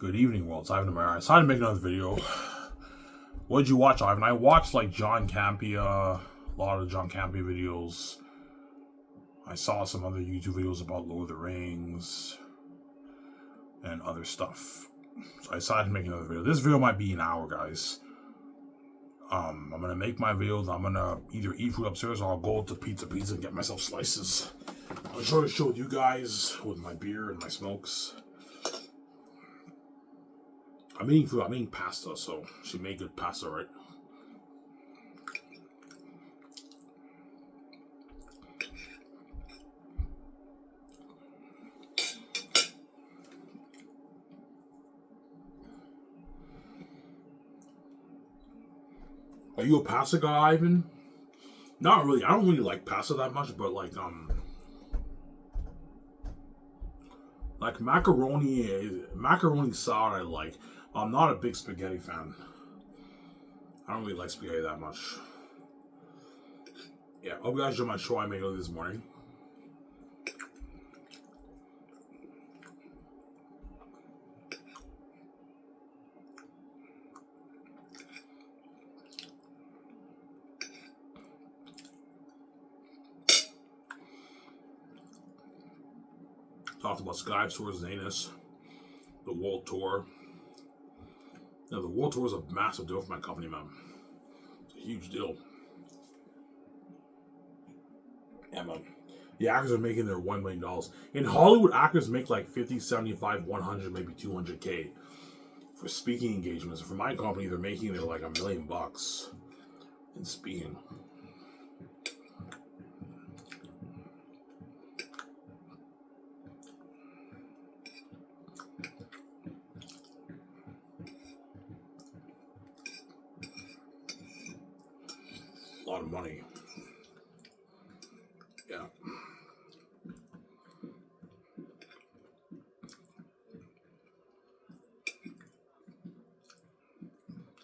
Good evening, world. It's Ivan Amara. I decided to make another video. What did you watch, Ivan? I watched like John Campea, a lot of John Campea videos. I saw some other YouTube videos about Lord of the Rings and other stuff. So I decided to make another video. This video might be an hour, guys. I'm gonna make my videos. I'm gonna either eat food upstairs or I'll go to Pizza and get myself slices. I'll try to show you guys with my beer and my smokes. I'm eating food. I'm eating pasta, so she made good pasta, right? Are you a pasta guy, Ivan? Not really. I don't really like pasta that much, but like macaroni salad I like. I'm not a big spaghetti fan. I don't really like spaghetti that much. Yeah, I hope you guys enjoyed my show I made earlier this morning. Talked about Skype's tour, Xanus, the World Tour. Yeah, the World Tour is a massive deal for my company, man. It's a huge deal. Yeah, man. The actors are making their $1 million. In Hollywood, actors make like 50, 75, 100, maybe 200K for speaking engagements. For my company, they're making like $1 million in speaking. A lot of money. Yeah.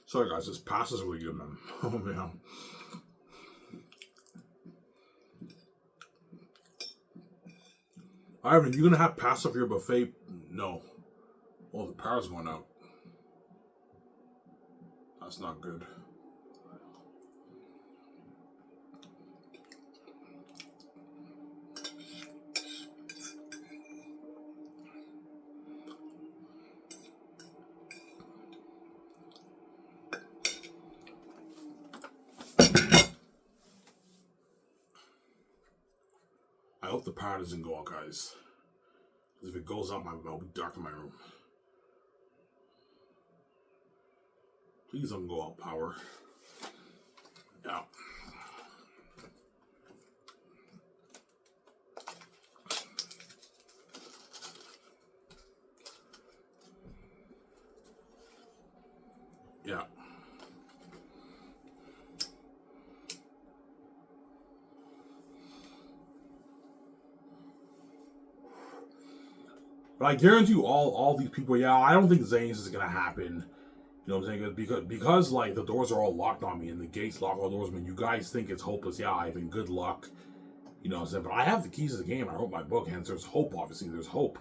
Sorry guys, this pasta's really good, man. Oh man. Ivan, you gonna have pasta for your buffet? No. Oh, the power's going out. That's not good. I hope the power doesn't go out, guys. Because if it goes out, I'll be dark in my room. Please don't go out, power. Yeah. Yeah. But I guarantee you, all these people, yeah, I don't think Zane's is gonna happen. You know what I'm saying? Because like the doors are all locked on me and the gates lock all doors. I mean, you guys think it's hopeless. Yeah, Ivan, good luck. You know what I'm saying? But I have the keys to the game. I wrote my book, hence there's hope. Obviously, there's hope.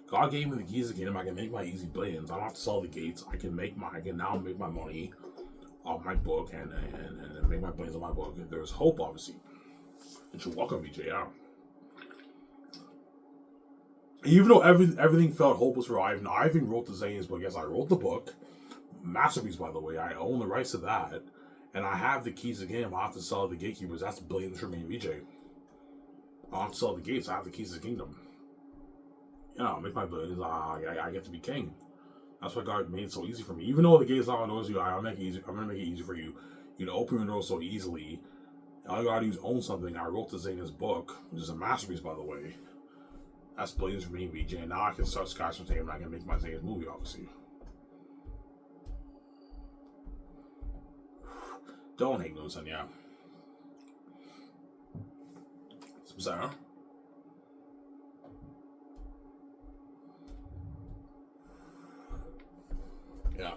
God gave me the keys to the kingdom. I can make my easy billions. I don't have to sell the gates. I can now make my money off my book and make my billions on my book. And there's hope, obviously. And you're welcome, BJ. Yeah. Even though everything felt hopeless for Ivan wrote the Xanus book. Yes, I wrote the book. Masterpiece, by the way. I own the rights to that. And I have the keys to the game. I have to sell the gatekeepers. That's billions for me and VJ. I have to sell the gates. I have the keys to the kingdom. You know, make my billions. I get to be king. That's why God made it so easy for me. Even though the gates lock on doors, I'm gonna make it easy for you. You know, open your doors so easily. All you gotta do is own something. I wrote the Xanus book, which is a masterpiece, by the way. That's billions for me, VJ. And now I can start skyscraper and I can make my Xanus movie, obviously. Don't hate those, son, yeah. Sarah? Yeah.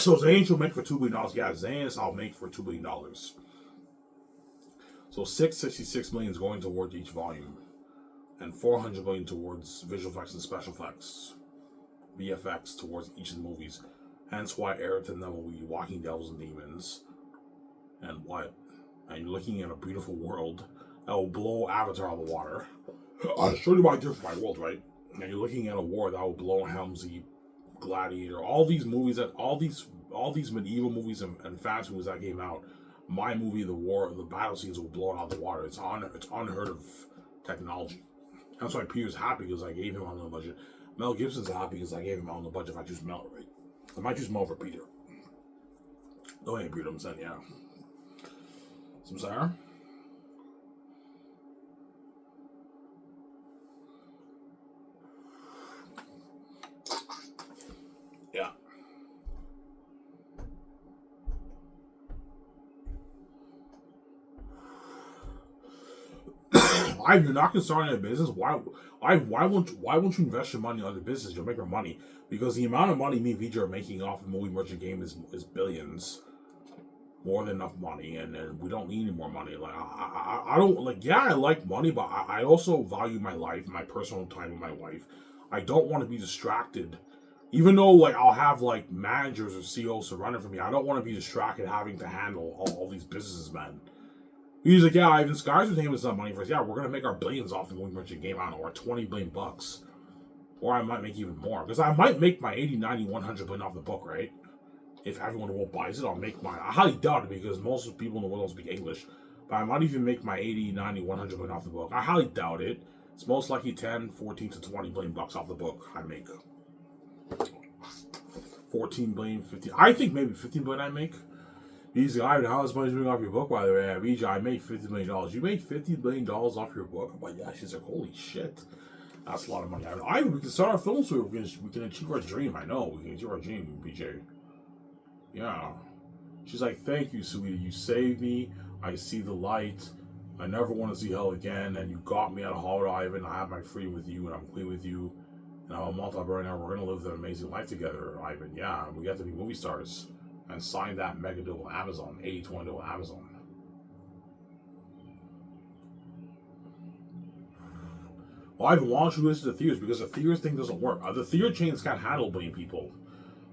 So Xanus will make for $2 billion. Yeah, Xanus I'll make for $2 billion. So $666 million is going towards each volume, and $400 million towards visual effects and special effects, VFX towards each of the movies. Hence why Eric and them will be walking devils and demons, and what? And you're looking at a beautiful world that will blow Avatar out of the water. I'll show you what I did for my world, right? And you're looking at a war that will blow Helmsy, Gladiator, all these movies all these medieval movies and fantasy movies that came out. My movie, the battle scenes will blow it out of the water. It's unheard of technology. That's why Peter's happy because I gave him on the budget. Mel Gibson's happy because I gave him on the budget. If I choose Mel, right? I might choose Mel for Peter. Oh, yeah, Peter, I'm saying, yeah. Some sour? Yeah. If you're not concerned in a business, why won't you invest your money in other business? You'll make more money because the amount of money me and VJ are making off the movie merchant game is billions, more than enough money, and we don't need any more money. Like I don't like. Yeah, I like money, but I also value my life, my personal time with my wife. I don't want to be distracted. Even though like I'll have like managers or CEOs surrounding for me, I don't want to be distracted having to handle all these businessmen. He's like, yeah, Ivan Skies was paying some money for us. Yeah, we're gonna make our billions off the movie merchant game. I don't know, or $20 billion, or I might make even more because I might make my 80, 90, 100 billion off the book, right? If everyone in the world buys it, I'll make mine. I highly doubt it because most people in the world don't speak English. But I might even make my 80, 90, 100 billion off the book. I highly doubt it. It's most likely 10, 14 to 20 billion bucks off the book I make. 14 billion, 15. I think maybe 15 billion I make. Easy, Ivan, how much money is doing off your book, by the way? VJ, I made $50 million. You made $50 million off your book? I'm like, yeah. She's like, holy shit. That's a lot of money. Ivan, we can start our film so we can achieve our dream. I know. We can achieve our dream, BJ. Yeah. She's like, thank you, sweetie. You saved me. I see the light. I never want to see hell again. And you got me out of Hollywood, Ivan. I have my freedom with you, and I'm clean with you. And I'm a multi-billionaire. We're going to live an amazing life together, Ivan. Yeah, we have to be movie stars. And sign that mega deal with Amazon, 80-20 deal with Amazon. Well, Ivan, why don't you listen to the theaters? Because the theaters thing doesn't work. The theater chains can't handle a billion people.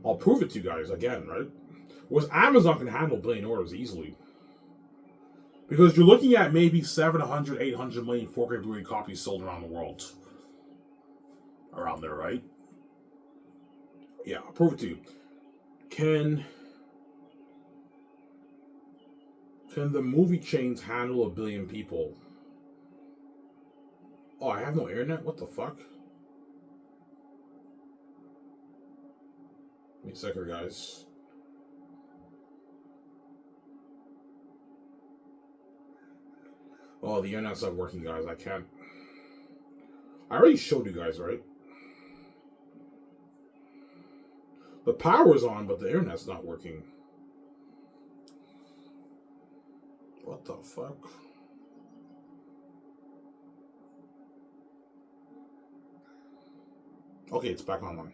I'll prove it to you guys again, right? Whereas Amazon can handle billion orders easily. Because you're looking at maybe 700, 800 million 4K Blu-ray copies sold around the world. Around there, right? Yeah, I'll prove it to you. Can the movie chains handle a billion people? Oh, I have no internet? What the fuck? Give me a second, guys. Oh, the internet's not working, guys. I can't. I already showed you guys, right? The power's on, but the internet's not working. What the fuck? Okay, it's back online.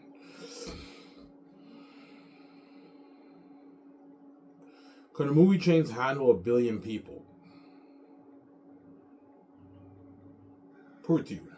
Can the movie chains handle a billion people? Prove it to you.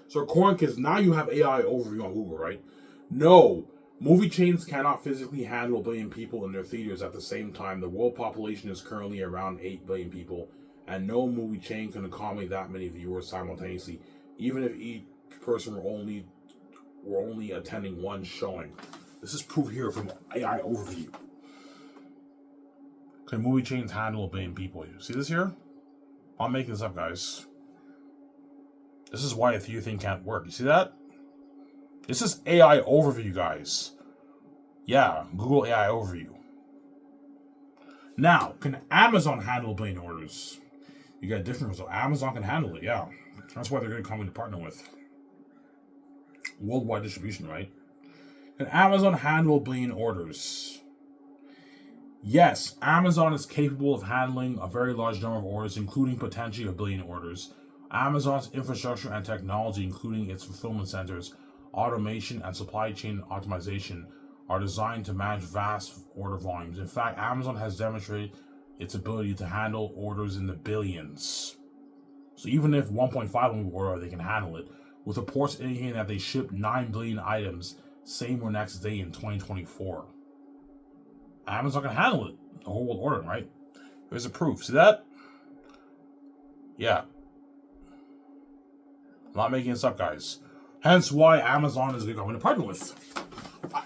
So, according, because now you have AI overview on Google, right? No, movie chains cannot physically handle a billion people in their theaters at the same time. The world population is currently around 8 billion people, and no movie chain can accommodate that many viewers simultaneously, even if each person were only attending one showing. This is proof here from AI overview. Can movie chains handle a billion people? You see this here? I'm making this up, guys. This is why a theater thing can't work. You see that? This is AI overview, guys. Yeah, Google AI overview. Now, can Amazon handle a billion orders? You got a different result. Amazon can handle it, yeah. That's why they're going to come to partner with. Worldwide distribution, right? Can Amazon handle a billion orders? Yes, Amazon is capable of handling a very large number of orders, including potentially a billion orders. Amazon's infrastructure and technology, including its fulfillment centers, automation, and supply chain optimization, are designed to manage vast order volumes. In fact, Amazon has demonstrated its ability to handle orders in the billions. So even if 1.5 million order, they can handle it, with reports indicating that they shipped 9 billion items same or next day in 2024. Amazon can handle it. The whole world ordering, right? There's a proof. See that? Yeah. I'm not making this up, guys. Hence why Amazon is a good company to partner with.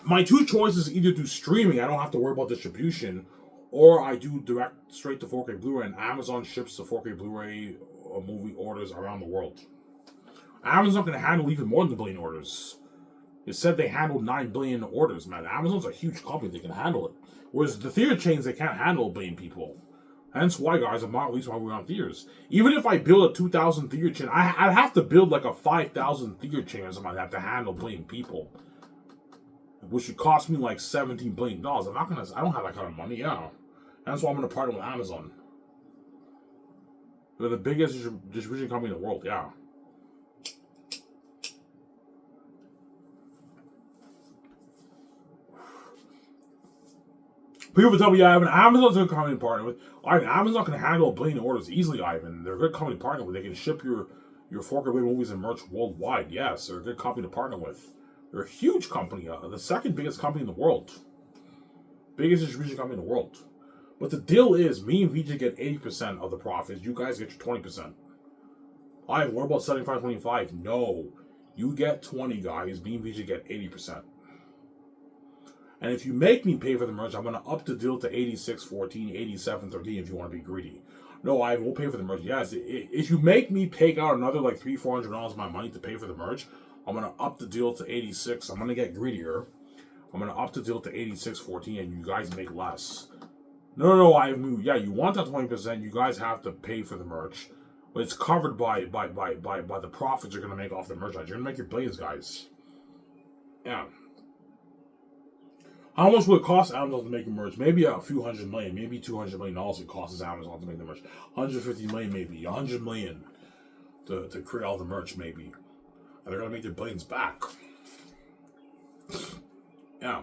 My two choices either do streaming, I don't have to worry about distribution, or I do direct straight to 4K Blu-ray, and Amazon ships the 4K Blu-ray movie orders around the world. Amazon can handle even more than a billion orders. It said they handled 9 billion orders, man. Amazon's a huge company, they can handle it. Whereas the theater chains, they can't handle a billion people. Hence why, guys, I'm not at least why we're on theaters. Even if I build a 2,000 theater chain, I'd have to build like a 5,000 theater chain or something like that to handle a billion people. Which would cost me like $17 billion. I don't have that kind of money, yeah. That's why I'm going to partner with Amazon. They're the biggest distribution company in the world, yeah. People tell me, Ivan, Amazon's a good company to partner with. Ivan, Amazon can handle a billion orders easily, Ivan. They're a good company to partner with. They can ship your 4K movies and merch worldwide. Yes, they're a good company to partner with. They're a huge company, the second biggest company in the world. Biggest distribution company in the world. But the deal is, me and VJ get 80% of the profits. You guys get your 20%. Ivan, what about 75-25? No. You get 20, guys. Me and VJ get 80%. And if you make me pay for the merch, I'm going to up the deal to 86-14, 87-13 if you want to be greedy. No, I will pay for the merch. Yes, if you make me take out another like $300-400 of my money to pay for the merch, I'm going to up the deal to 86. I'm going to get greedier. I'm going to up the deal to 86-14 and you guys make less. No, yeah, you want that 20%, you guys have to pay for the merch. But it's covered by the profits you're going to make off the merchandise. You're going to make your billions, guys. Yeah. How much would it cost Amazon to make a merch? Maybe a few $100 million, maybe $200 million it costs Amazon to make the merch. $150 million, maybe $100 million to create all the merch, maybe. And they're gonna make their billions back. Yeah.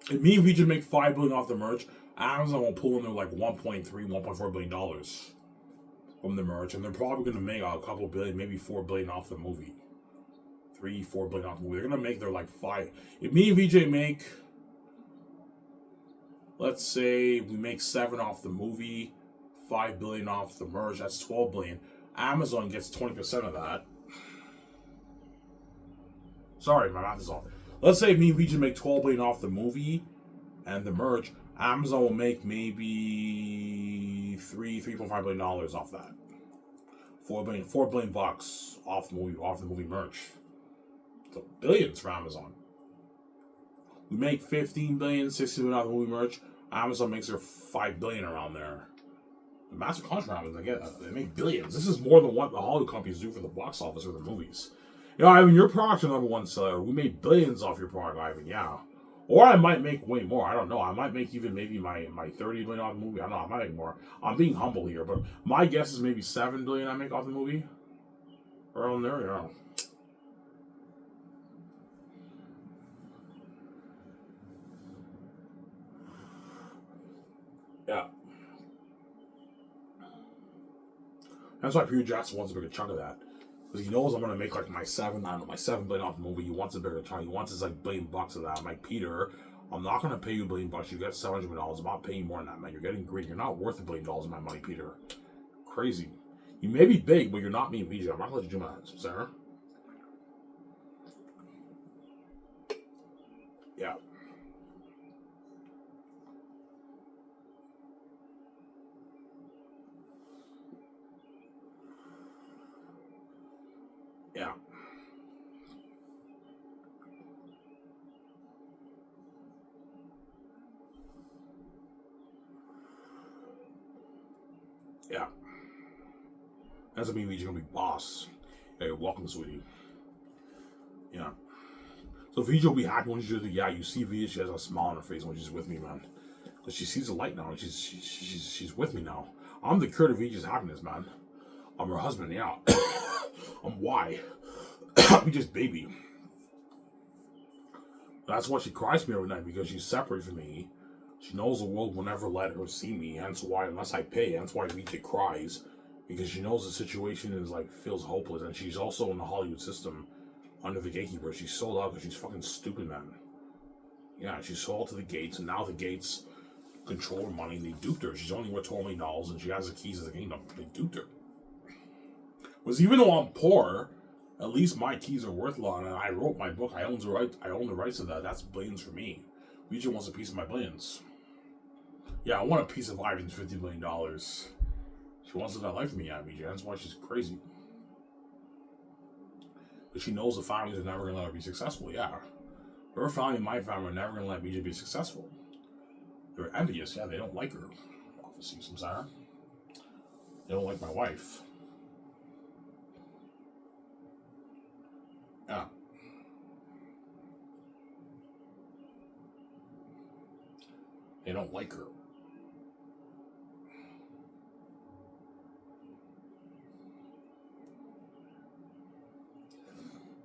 If me and VJ make $5 billion off the merch, Amazon will pull in there like $1.4 billion from the merch, and they're probably gonna make a couple billion, maybe $4 billion off the movie. $3-4 billion off the movie. They're gonna make their like $5. If me and VJ make, let's say we make $7 off the movie, $5 billion off the merch, that's $12 billion. Amazon gets 20% of that. Sorry, my math is off. Let's say me and VJ make $12 billion off the movie and the merch. Amazon will make maybe $3.5 billion off that. $4 billion bucks off the movie merch. So billions for Amazon. We make $15 billion, $16 billion off the movie merch. Amazon makes their $5 billion around there. The massive contract Amazon, they make billions. This is more than what the Hollywood companies do for the box office or the movies. You know, Ivan, your product's your number one seller. We made billions off your product, Ivan, yeah. Or I might make way more. I don't know. I might make even maybe my $30 billion off the movie. I don't know. I might make more. I'm being humble here, but my guess is maybe $7 billion I make off the movie. Around there, yeah. Yeah. That's why Peter Jackson wants a bigger chunk of that. Because he knows I'm going to make like my $7 billion off the movie. He wants a bigger chunk. He wants his like $1 billion of that. I'm like, Peter, I'm not going to pay you $1 billion. You get $700 million. I'm not paying you more than that, man. You're getting greedy. You're not worth $1 billion of my money, Peter. Crazy. You may be big, but you're not me and VJ. I'm not going to let you do my Sarah. Yeah. Yeah. Yeah. That's what means you're gonna be boss. Hey, welcome, sweetie. Yeah. So VJ will be happy when she's yeah. You see VJ, she has a smile on her face when she's with me, man. Because she sees the light now, and she's with me now. I'm the cure to VJ's happiness, man. I'm her husband, yeah. I'm why. We just baby. That's why she cries to me every night, because she's separate from me. She knows the world will never let her see me, hence why, unless I pay, hence why Vijay cries. Because she knows the situation is like, feels hopeless, and she's also in the Hollywood system under the gatekeeper. She's sold out because she's fucking stupid, man. Yeah, she sold to the gates, and now the gates control her money, and they duped her. She's only worth $12 million, and she has the keys to the kingdom. They duped her. Because even though I'm poor, at least my keys are worth a lot, and I wrote my book. I own the rights to that. That's billions for me. Vijay wants a piece of my billions. Yeah, I want a piece of Ivan's $50 million. She wants that life from me, yeah, Vijay. That's why she's crazy. But she knows the families are never going to let her be successful, yeah. Her family and my family are never going to let Vijay be successful. They're envious, yeah, they don't like her. Obviously, Samsara. They don't like my wife. Yeah. They don't like her.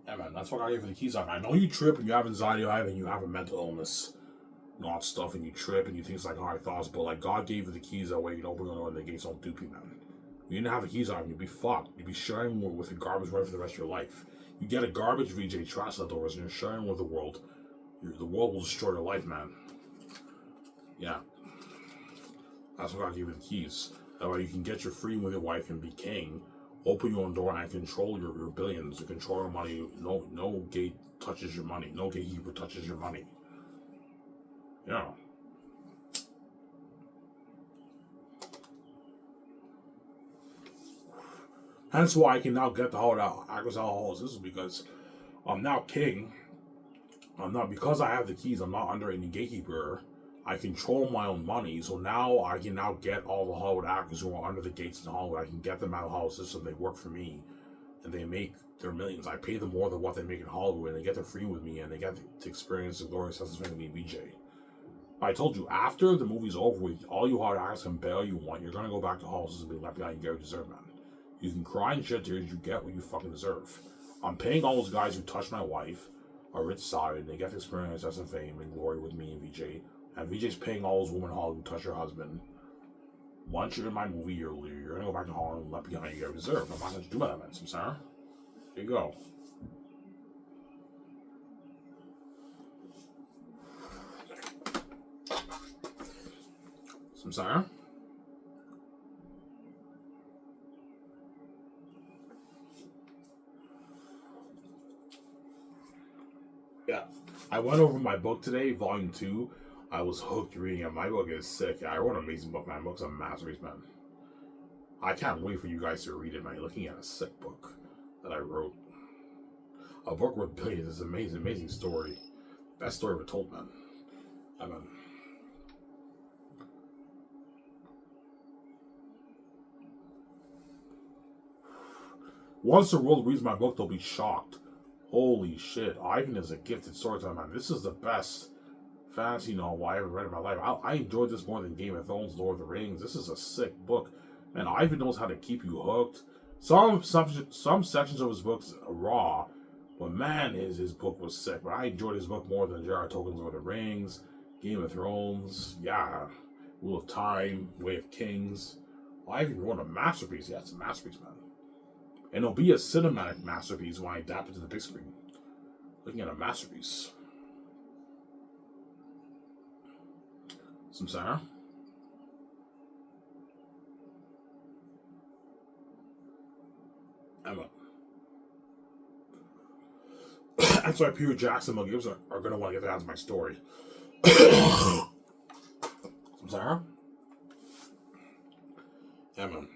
Yeah, man, that's what I gave you the keys on. I know you trip and you have anxiety, and you have a mental illness, and all that stuff, and you trip and you think it's like hard thoughts, but like God gave you the keys that way you don't bring on the gates don't dupe you, man. You didn't have the keys on, you'd be fucked. You'd be sharing with the garbage right for the rest of your life. You get a garbage VJ trash leftovers and you're sharing with the world. The world will destroy your life, man. Yeah. That's what God gave you the keys. That way you can get your freedom with your wife and be king. Open your own door and control your billions. You control your money. No gate touches your money. No gatekeeper touches your money. Yeah. Hence why I can now get the whole This is because I'm now king. I'm not, because I have the keys, I'm not under any gatekeeper. I control my own money, so now I can now get all the Hollywood actors who are under the gates in Hollywood. I can get them out of the Hollywood system. They work for me, and they make their millions. I pay them more than what they make in Hollywood, and they get their freedom with me, and they get to experience the glorious sense of me and BJ. I told you, after the movie's over with, all you hard actors can bail you want. You're gonna go back to Hollywood and be left behind. You get what you deserve, man. You can cry and shed tears. You get what you fucking deserve. I'm paying all those guys who touched my wife a rich salary, and they get to experience success and fame and glory with me and VJ. And VJ's paying all those women in Hollywood who touch your husband. Once you're in my movie, you're gonna go back to Hollywood and left behind. You get what you deserve. I'm not gonna do that, man. Samsara. There you go. Samsara. Yeah. I went over my book today, volume 2. I was hooked reading it. My book is sick. I wrote an amazing book, man. My book's a masterpiece, man. I can't wait for you guys to read it, man. You're looking at a sick book that I wrote. A book worth billions. It's an amazing, amazing story. Best story ever told, man. I mean, once the world reads my book, they'll be shocked. Holy shit, Ivan is a gifted storyteller, man. This is the best fantasy novel I ever read in my life. I enjoyed this more than Game of Thrones, Lord of the Rings. This is a sick book. Man, Ivan knows how to keep you hooked. Some sections of his books are raw, but man, his book was sick. But I enjoyed his book more than J.R.R. Tolkien's Lord of the Rings, Game of Thrones, yeah, Wheel of Time, Way of Kings. Ivan wrote a masterpiece. Yeah, it's a masterpiece, man. And it'll be a cinematic masterpiece when I adapt it to the big screen. Looking at a masterpiece. Samsara? Emma. That's why Peter Jackson and Mel Gibson are going to want to get their hands on my story. Samsara? Emma.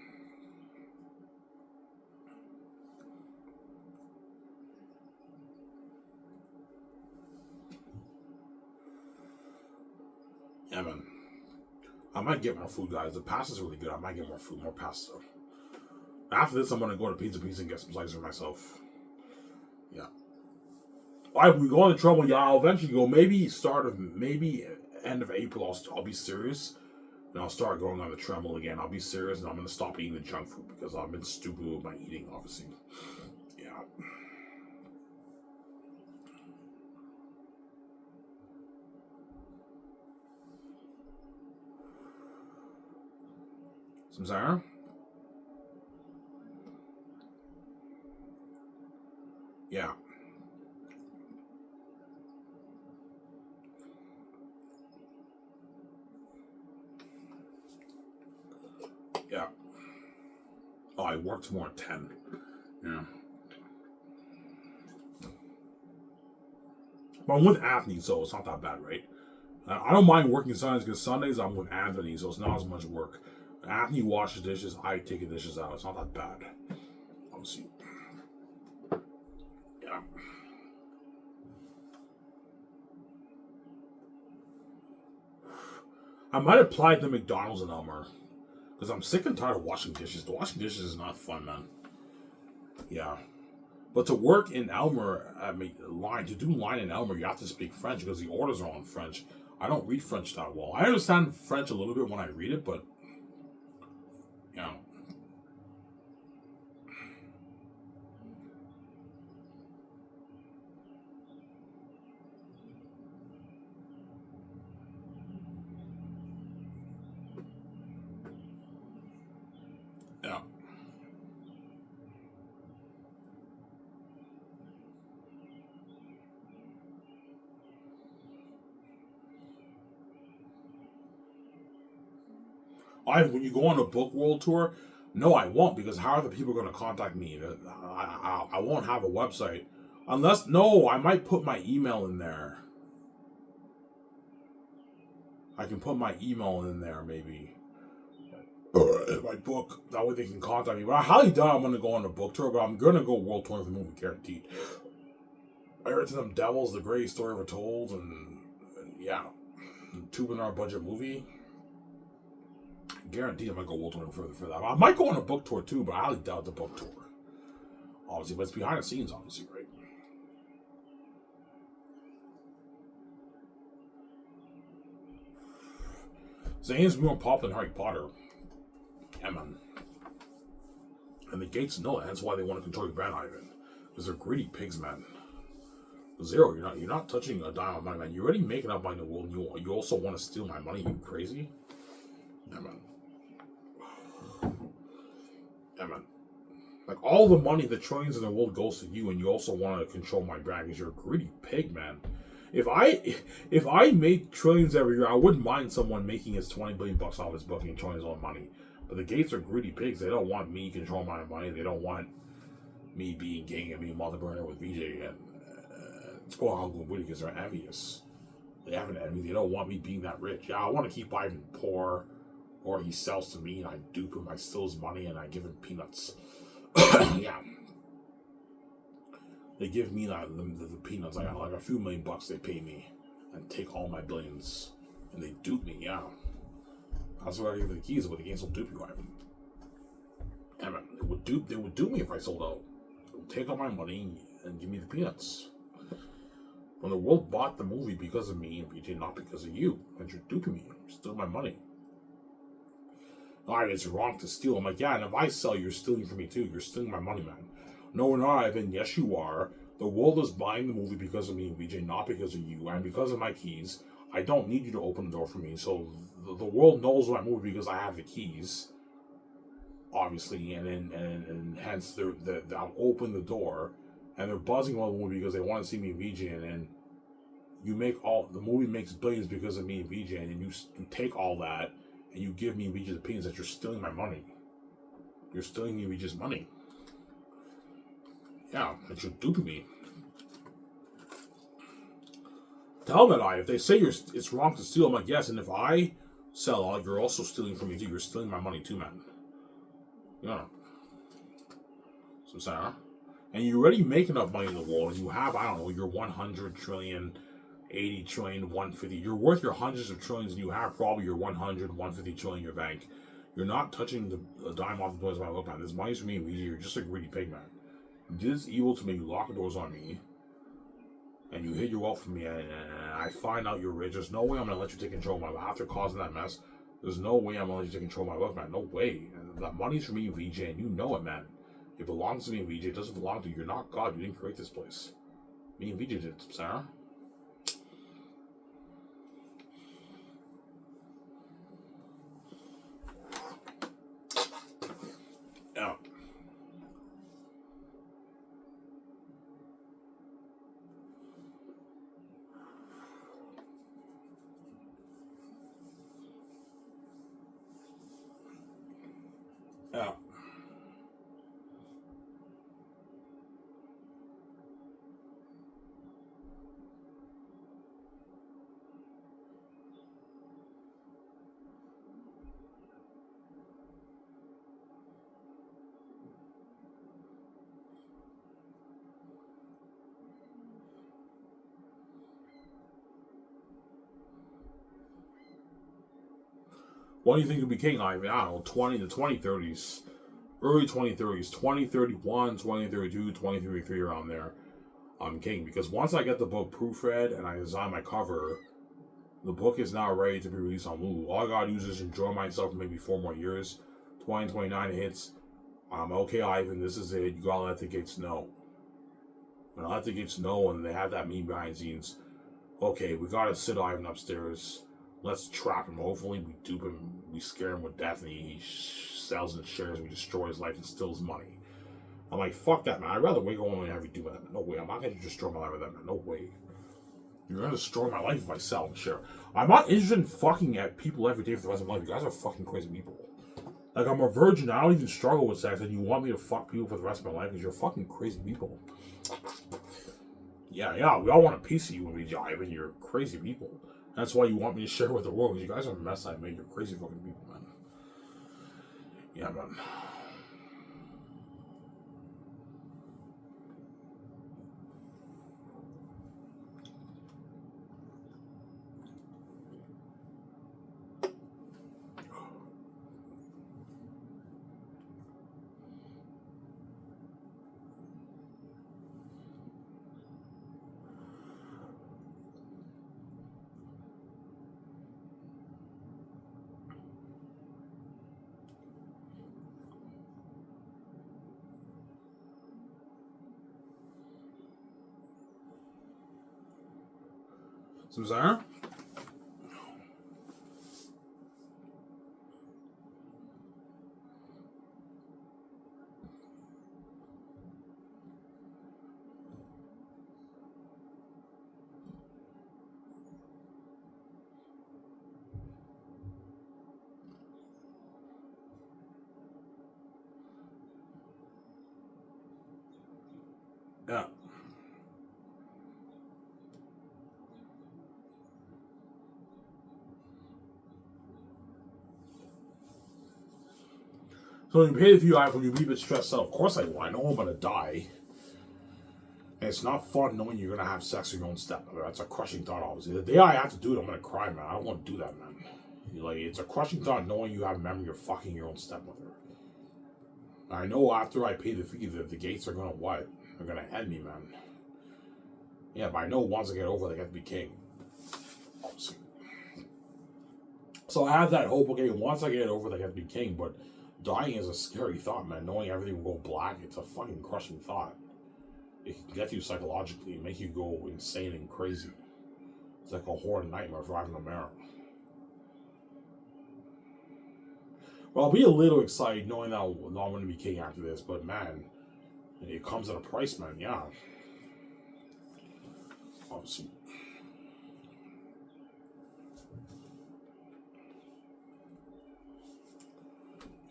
Yeah, man. I might get more food, guys. The pasta's really good. I might get more food, more pasta. After this, I'm going to go to Pizza and get some slices for myself. Yeah. We go into trouble, yeah. I'll eventually go. Maybe end of April, I'll be serious. And I'll start going on the treadmill again. I'll be serious, and I'm going to stop eating the junk food because I've been stupid with my eating, obviously. Yeah. Some Sarah? Yeah. Yeah. Oh, I worked more at 10. Yeah. But I'm with Anthony, so it's not that bad, right? I don't mind working Sundays because Sundays I'm with Anthony, so it's not as much work. Anthony washes dishes, I take the dishes out. It's not that bad. Obviously. Yeah. I might apply to McDonald's in Elmer. Because I'm sick and tired of washing dishes. The washing dishes is not fun, man. Yeah. But to work in Elmer, to do line in Elmer, you have to speak French because the orders are all in French. I don't read French that well. I understand French a little bit when I read it, but, you know. Yeah. When you go on a book world tour, no, I won't because how are the people going to contact me? I won't have a website unless I might put my email in there. I can put my email in there maybe. My book that way they can contact me. But I highly doubt I'm going to go on a book tour. But I'm going to go world touring the movie guaranteed. I heard to them Devils, the greatest story ever told, and yeah, $2 million budget movie. Guaranteed I might go world touring further for that. I might go on a book tour too, but I highly doubt the book tour. Obviously, but it's behind the scenes, obviously, right? Zane's more popular than Harry Potter. Yeah, man. And the Gates know it. That's why they want to control your brand, Ivan. Because they're greedy pigs, man. Zero, you're not touching a dime of money, man. You're already making up money in the world, and you also want to steal my money, you crazy? Yeah, man. Yeah, man. Like, all the money, the trillions in the world goes to you, and you also want to control my brand because you're a greedy pig, man. If I made trillions every year, I wouldn't mind someone making his $20 billion off his book and controlling his own money. But the Gates are greedy pigs. They don't want me controlling my money. They don't want me being gang and being mother burner with VJ and it's going on with because they're envious. They have an envy. They don't want me being that rich. Yeah, I want to keep Ivan poor, or he sells to me and I dupe him. I steal his money and I give him peanuts. Yeah. They give me the peanuts. I got like a few $1 million they pay me and take all my billions and they dupe me. Yeah. That's why I give the keys, but the games will dupe you, Ivan. Yeah, man, they would dupe me if I sold out. They would take all my money and give me the peanuts. When the world bought the movie because of me and BJ, not because of you, and you're duping me, you're stealing my money. Alright, it's wrong to steal. I'm like, yeah, and if I sell, you're stealing from me too. You're stealing my money, man. No, we're not, Ivan. Yes, you are. The world is buying the movie because of me and BJ, not because of you, and because of my keys. I don't need you to open the door for me, so the world knows my movie because I have the keys, obviously, and hence I'll open the door, and they're buzzing about the movie because they want to see me and VJ, and then the movie makes billions because of me and VJ, and then you take all that and you give me and VJ the opinions that you're stealing my money. You're stealing me and VJ's money. Yeah, that you're duping me. Tell them that if they say it's wrong to steal, I'm like, yes, and if I sell all, you're also stealing from me too. You're stealing my money too, man. Yeah. So Sarah. And you already make enough money in the world, and you have, I don't know, your 100 trillion, 80 trillion, 150. You're worth your hundreds of trillions, and you have probably your 100, 150 trillion in your bank. You're not touching the dime off the doors of my look, man. This money's for me, you're just a greedy pig, man. You did this evil to me, you lock the doors on me, and you hid your wealth from me, and I find out you're rich. There's no way I'm going to let you take control of my life. After causing that mess, there's no way I'm going to let you take control of my life, man. No way. And that money's for me, VJ, and you know it, man. It belongs to me and VJ. It doesn't belong to you. You're not God. You didn't create this place. Me and VJ did, Sarah. What do you think will be king, Ivan? I don't know, 2030s, early 2030s, 2031, 2032, 2033, around there. I'm king. Because once I get the book proofread and I design my cover, the book is now ready to be released on Lulu. All I gotta do is just enjoy myself for maybe 4 more years. 2029 hits. I'm okay, Ivan, this is it. You gotta let the gates know. And I let the gates know, and they have that meme behind the scenes. Okay, we gotta sit Ivan upstairs. Let's trap him. Hopefully, we dupe him, we scare him with death, and he sells and shares, we destroy his life and steals money. I'm like, fuck that, man. I'd rather wake up one and have you do that. No way. I'm not gonna destroy my life with that, man. No way. You're gonna destroy my life if I sell and share. I'm not interested in fucking at people every day for the rest of my life. You guys are fucking crazy people. Like, I'm a virgin. I don't even struggle with sex, and you want me to fuck people for the rest of my life because you're fucking crazy people. Yeah, we all want a piece of you when we jive, and you're crazy people. That's why you want me to share with the world, because you guys are a mess I made. You're crazy fucking people, man. Yeah, man. Samsara? Yeah. So when you pay the view out, when you be a bit stressed out, of course I will. I know I'm gonna die. And it's not fun knowing you're gonna have sex with your own stepmother. That's a crushing thought, obviously. The day I have to do it, I'm gonna cry, man. I don't want to do that, man. Like, it's a crushing thought knowing you have a memory of fucking your own stepmother. I know after I pay the fee that the gates are gonna what? They're gonna end me, man. Yeah, but I know once I get over it, I get to be king. Obviously. So I have that hope, okay, once I get over it, I get to be king, but dying is a scary thought, man. Knowing everything will go black, it's a fucking crushing thought. It can get you psychologically, make you go insane and crazy. It's like a horror nightmare driving a mirror. Well, I'll be a little excited knowing that I'm going to be king after this, but man, it comes at a price, man, yeah. Obviously.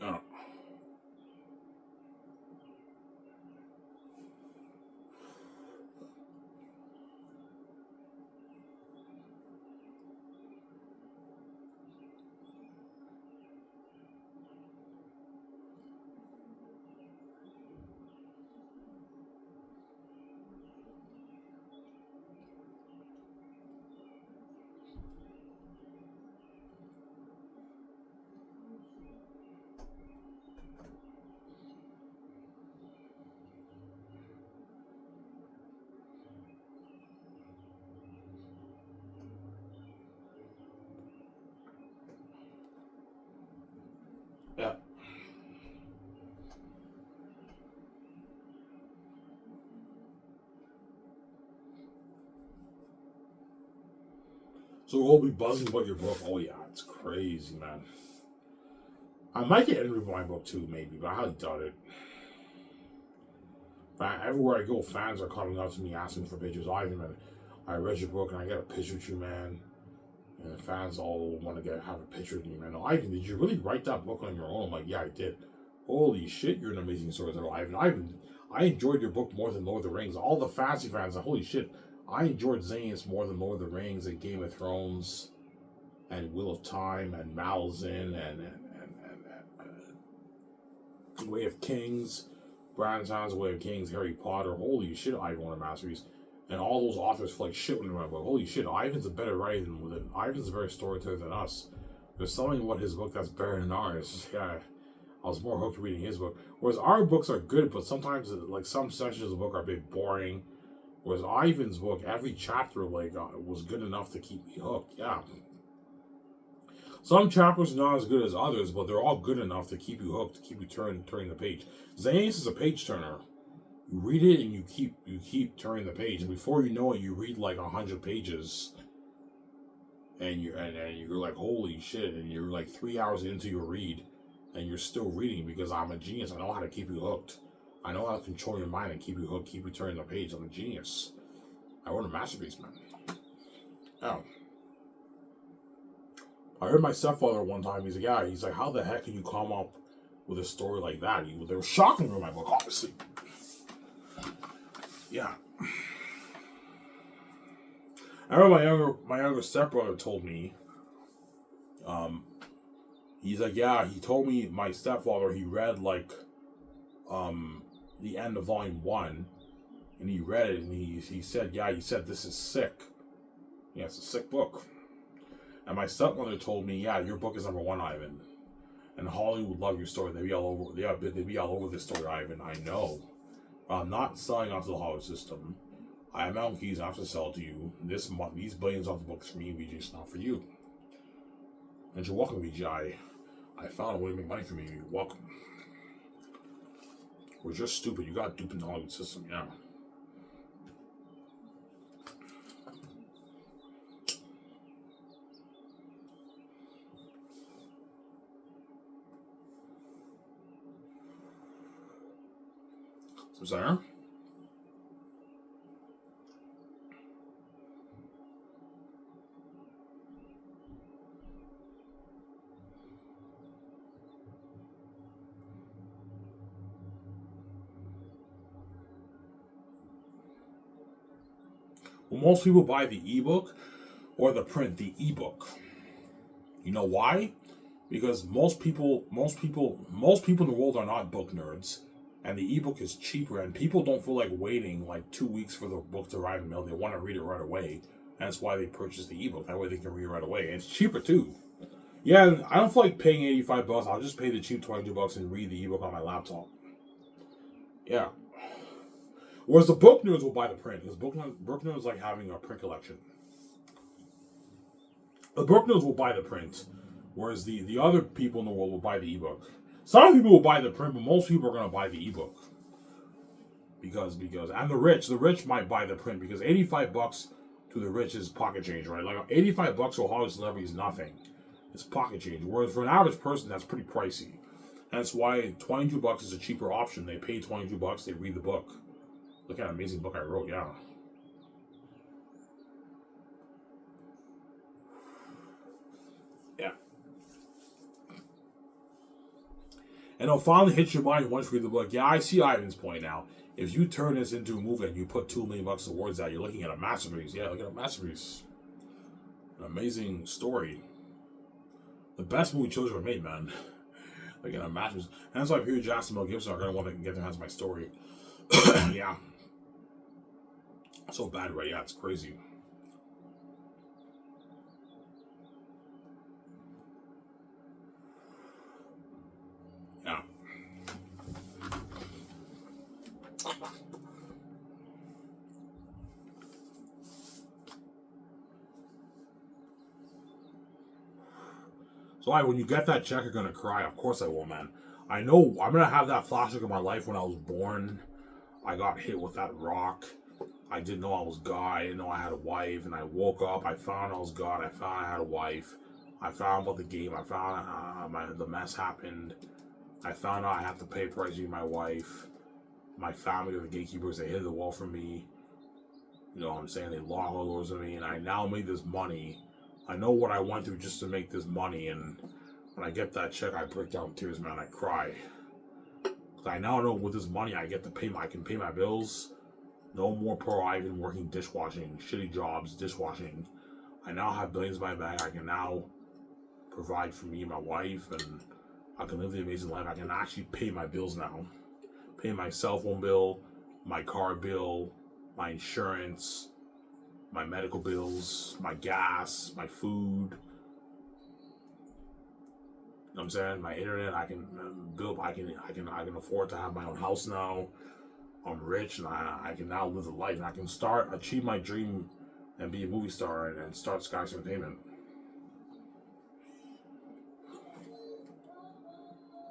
Yeah. Yeah. So we'll be buzzing about your book. Oh yeah, it's crazy, man. I might get interviewed by my book too, maybe, but I highly doubt it. Everywhere I go, fans are coming up to me asking for pictures. I read your book and I get a picture with you, man. And the fans all want to have a picture with me, man. No, Ivan, did you really write that book on your own? I'm like, yeah, I did. Holy shit, you're an amazing storyteller, Ivan. I enjoyed your book more than Lord of the Rings. All the fantasy fans, holy shit, I enjoyed Xanus more than Lord of the Rings and Game of Thrones and Wheel of Time and Malazan and Way of Kings, Brandon Sanderson, Way of Kings, Harry Potter. Holy shit, Ivan, one of the masterpieces. And all those authors feel like shit when they write a book. Holy shit, Ivan's a better writer than Ivan's a better storyteller than us. There's something about his book that's better than ours. Yeah, I was more hooked reading his book. Whereas our books are good, but sometimes like some sections of the book are a bit boring. Whereas Ivan's book, every chapter was good enough to keep me hooked. Yeah. Some chapters are not as good as others, but they're all good enough to keep you hooked, to keep you turning the page. Xanus is a page turner. You read it and you keep turning the page, and before you know it, you read like 100 pages, and you're like, holy shit! And you're like 3 hours into your read, and you're still reading because I'm a genius. I know how to keep you hooked. I know how to control your mind and keep you hooked, keep you turning the page. I'm a genius. I wrote a masterpiece, man. Oh. I heard my stepfather one time, he's like, yeah, he's like, how the heck can you come up with a story like that? They were shocking in my book, obviously. Yeah. I remember my younger stepbrother told me, he's like, yeah, he told me, my stepfather, he read like, the end of volume 1, and he read it, and he said, yeah, he said, this is sick. Yeah, it's a sick book. And my stepmother told me, yeah, your book is number 1, Ivan. And Hollywood would love your story. They'd be all over. They'd be all over this story, Ivan. I know. I'm not selling off to the Hollywood system. I have Mountain Keys. I have to sell to you. This month, these billions off the books for me and VJ. It's not for you. And you're welcome, VJ. I found a way to make money for me. You're welcome. We're just stupid. You got duped in the Hollywood system. Yeah. So, Sarah? Well, most people buy the ebook or the print, the ebook. You know why? Because most people in the world are not book nerds, and the ebook is cheaper, and people don't feel like waiting like 2 weeks for the book to arrive in the mail. They want to read it right away. That's why they purchase the ebook. That way they can read it right away. And it's cheaper too. Yeah, I don't feel like paying $85. I'll just pay the cheap $22 and read the ebook on my laptop. Yeah. Whereas the book nerds will buy the print, because book nerds is like having a print collection. The book nerds will buy the print, whereas the other people in the world will buy the ebook. Some people will buy the print, but most people are going to buy the ebook. Because and the rich might buy the print, because $85 to the rich is pocket change, right? Like $85 to a Hollywood celebrity is nothing. It's pocket change. Whereas for an average person, that's pretty pricey. That's why $22 is a cheaper option. They pay $22, they read the book. Look at that amazing book I wrote, yeah. Yeah. And it'll finally hit your mind once you read the book. Yeah, I see Ivan's point now. If you turn this into a movie and you put $2 million towards that, you're looking at a masterpiece. Yeah, look at a masterpiece. An amazing story. The best movie children ever made, man. Like in a masterpiece. And that's why Peter Jackson and Mel Gibson are going to want to get their hands on my story. Yeah. So bad, right? Yeah, it's crazy. Yeah. So, when you get that check, you're gonna cry. Of course I will, man. I know I'm gonna have that flashback of my life when I was born. I got hit with that rock. I didn't know I was God. I didn't know I had a wife. And I woke up. I found I was God. I found I had a wife. I found about the game. I found the mess happened. I found out I had to pay price to my wife. My family are the gatekeepers. They hid the wall from me. You know what I'm saying? They locked all doors on me. And I now made this money. I know what I went through just to make this money. And when I get that check, I break down in tears, man. I cry. Because I now know with this money, I can pay my bills. No more poor Ivan working dishwashing, shitty jobs, dishwashing. I now have billions in my bank. I can now provide for me and my wife, and I can live the amazing life. I can actually pay my bills now. Pay my cell phone bill, my car bill, my insurance, my medical bills, my gas, my food. know what I'm saying? My internet, I can build. I can afford to have my own house now. I'm rich, and I can now live the life, and I can achieve my dream, and be a movie star, and start Skyward Entertainment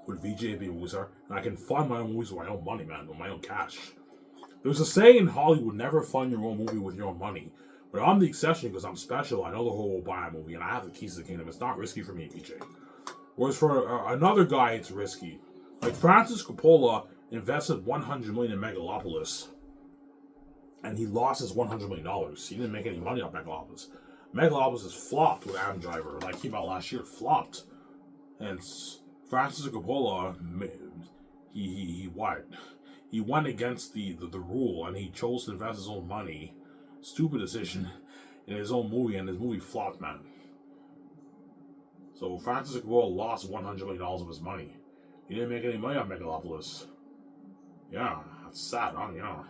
with VJ being a movie star, and I can fund my own movies with my own money, man, with my own cash. There's a saying in Hollywood: never fund your own movie with your own money. But I'm the exception because I'm special. I know the whole will buy a movie, and I have the keys to the kingdom. It's not risky for me, VJ. Whereas for another guy, it's risky. Like Francis Coppola invested $100 million in Megalopolis, and he lost his $100 million. He didn't make any money off Megalopolis. Megalopolis is flopped with Adam Driver. Like came out last year, flopped. And Francis Coppola, he what? He went against the rule, and he chose to invest his own money. Stupid decision in his own movie, and his movie flopped, man. So Francis Coppola lost $100 million of his money. He didn't make any money on Megalopolis. Yeah, that's sad, huh? Yeah.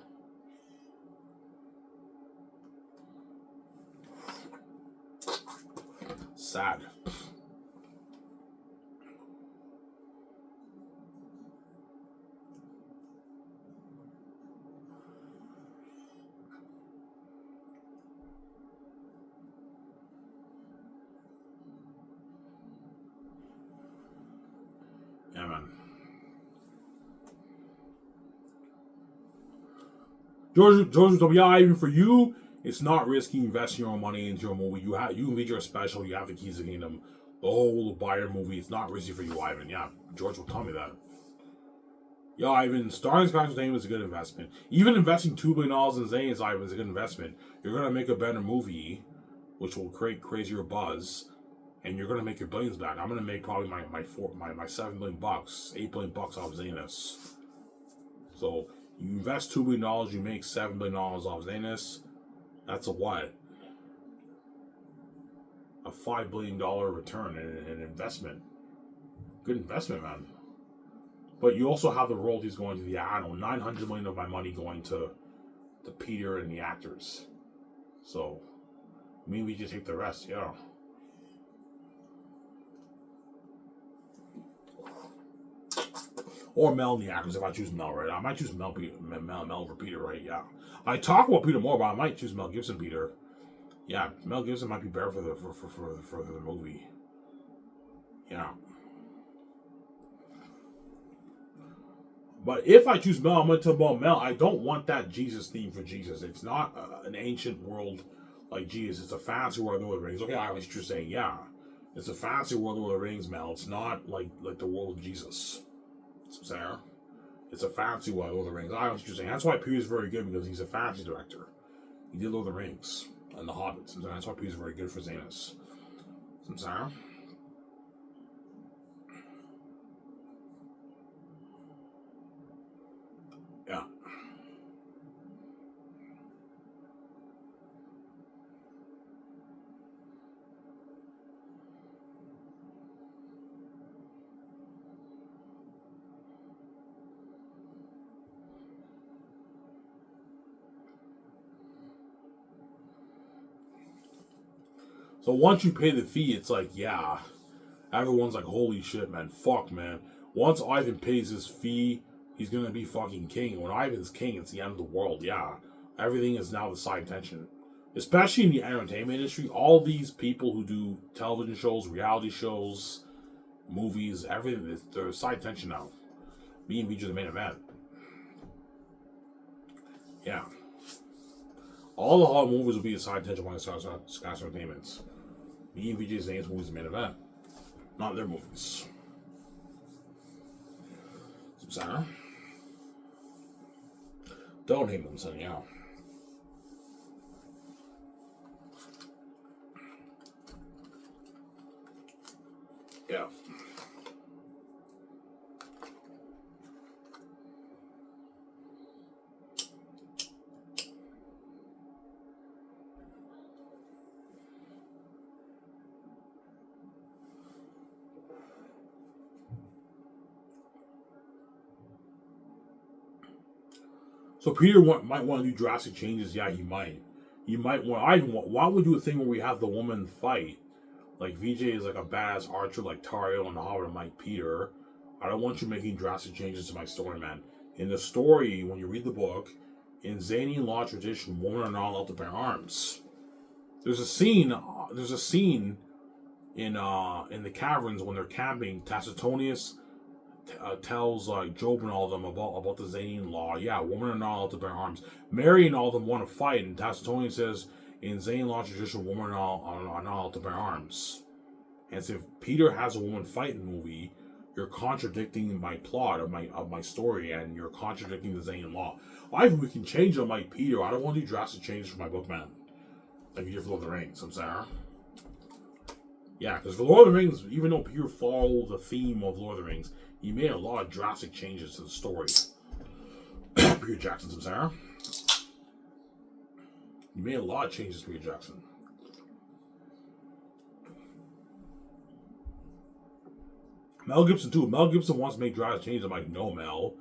Sad. Yeah, man. George told me, yeah, even for you, it's not risky investing your own money into your movie. You and VJ are special. You have the keys to the kingdom. The whole buyer movie, it's not risky for you, Ivan. Yeah, George will tell me that. Yeah, Ivan, starting Skyward Entertainment is a good investment. Even investing $2 billion in Zane's, Ivan, is a good investment. You're going to make a better movie, which will create crazier buzz, and you're going to make your billions back. I'm going to make probably my $7 billion, $8 billion off Xanus. So you invest $2 billion, you make $7 billion off Xanus. That's a what? A $5 billion return in an investment. Good investment, man. But you also have the royalties going to the $900 million of my money going to Peter and the actors. So maybe we just take the rest, yeah. Or Mel and the actors if I choose Mel, right? I might choose Mel over Peter, right? Yeah. I talk about Peter more, but I might choose Mel Gibson Peter. Yeah, Mel Gibson might be better for the movie. Yeah. But if I choose Mel, I'm going to tell about Mel. I don't want that Jesus theme for Jesus. It's not an ancient world like Jesus. It's a fancy world of the Rings. Okay, I was just saying, yeah. It's a fancy world of the Rings, Mel. It's not like the world of Jesus. Sarah. It's a fancy world of Lord of the Rings. I was just saying. That's why Peter's very good because he's a fantasy director. He did Lord of the Rings and the Hobbits. And that's why Peter's very good for Xanus. Sarah. Yeah. So once you pay the fee, it's like, yeah. Everyone's like, holy shit, man. Fuck, man. Once Ivan pays his fee, he's gonna be fucking king. When Ivan's king, it's the end of the world, yeah. Everything is now the side tension. Especially in the entertainment industry, all these people who do television shows, reality shows, movies, everything, they're side tension now. Me and VJ are the main event. Yeah. All the Hollywood movies will be a side tension when it starts on Skyward Entertainment. Me and VJ's names movies the main event. Not their movies. Sarah? Don't hate them, son, yeah. Yeah. So Peter might want to do drastic changes. Yeah, he might. He might want. Why would we do a thing where we have the woman fight Like VJ is like a badass archer like Tario and the Hobbit and Mike Peter. I don't want you making drastic changes to my story, man. In the story, when you read the book, in Zany law tradition, women are not allowed to bear arms. There's a scene. There's a scene in the caverns when they're camping. Tacitonius tells Job and all of them about the Zanian law. Yeah, women are not allowed to bear arms. Mary and all of them want to fight, and Tacitonius says in Zanian law tradition, women are not allowed to bear arms. And so if Peter has a woman fight in the movie, you're contradicting my plot of my story, and you're contradicting the Zanian law. I think we can change on Mike Peter. I don't want to do drastic changes for my book, man. Like you did for Lord of the Rings, I'm sorry. Yeah, because for Lord of the Rings, even though Peter followed the theme of Lord of the Rings, he made a lot of drastic changes to the story. Peter Jackson, I'm sorry. He made a lot of changes, Peter Jackson. Mel Gibson, too. Mel Gibson wants to make drastic changes. I'm like, no, Mel.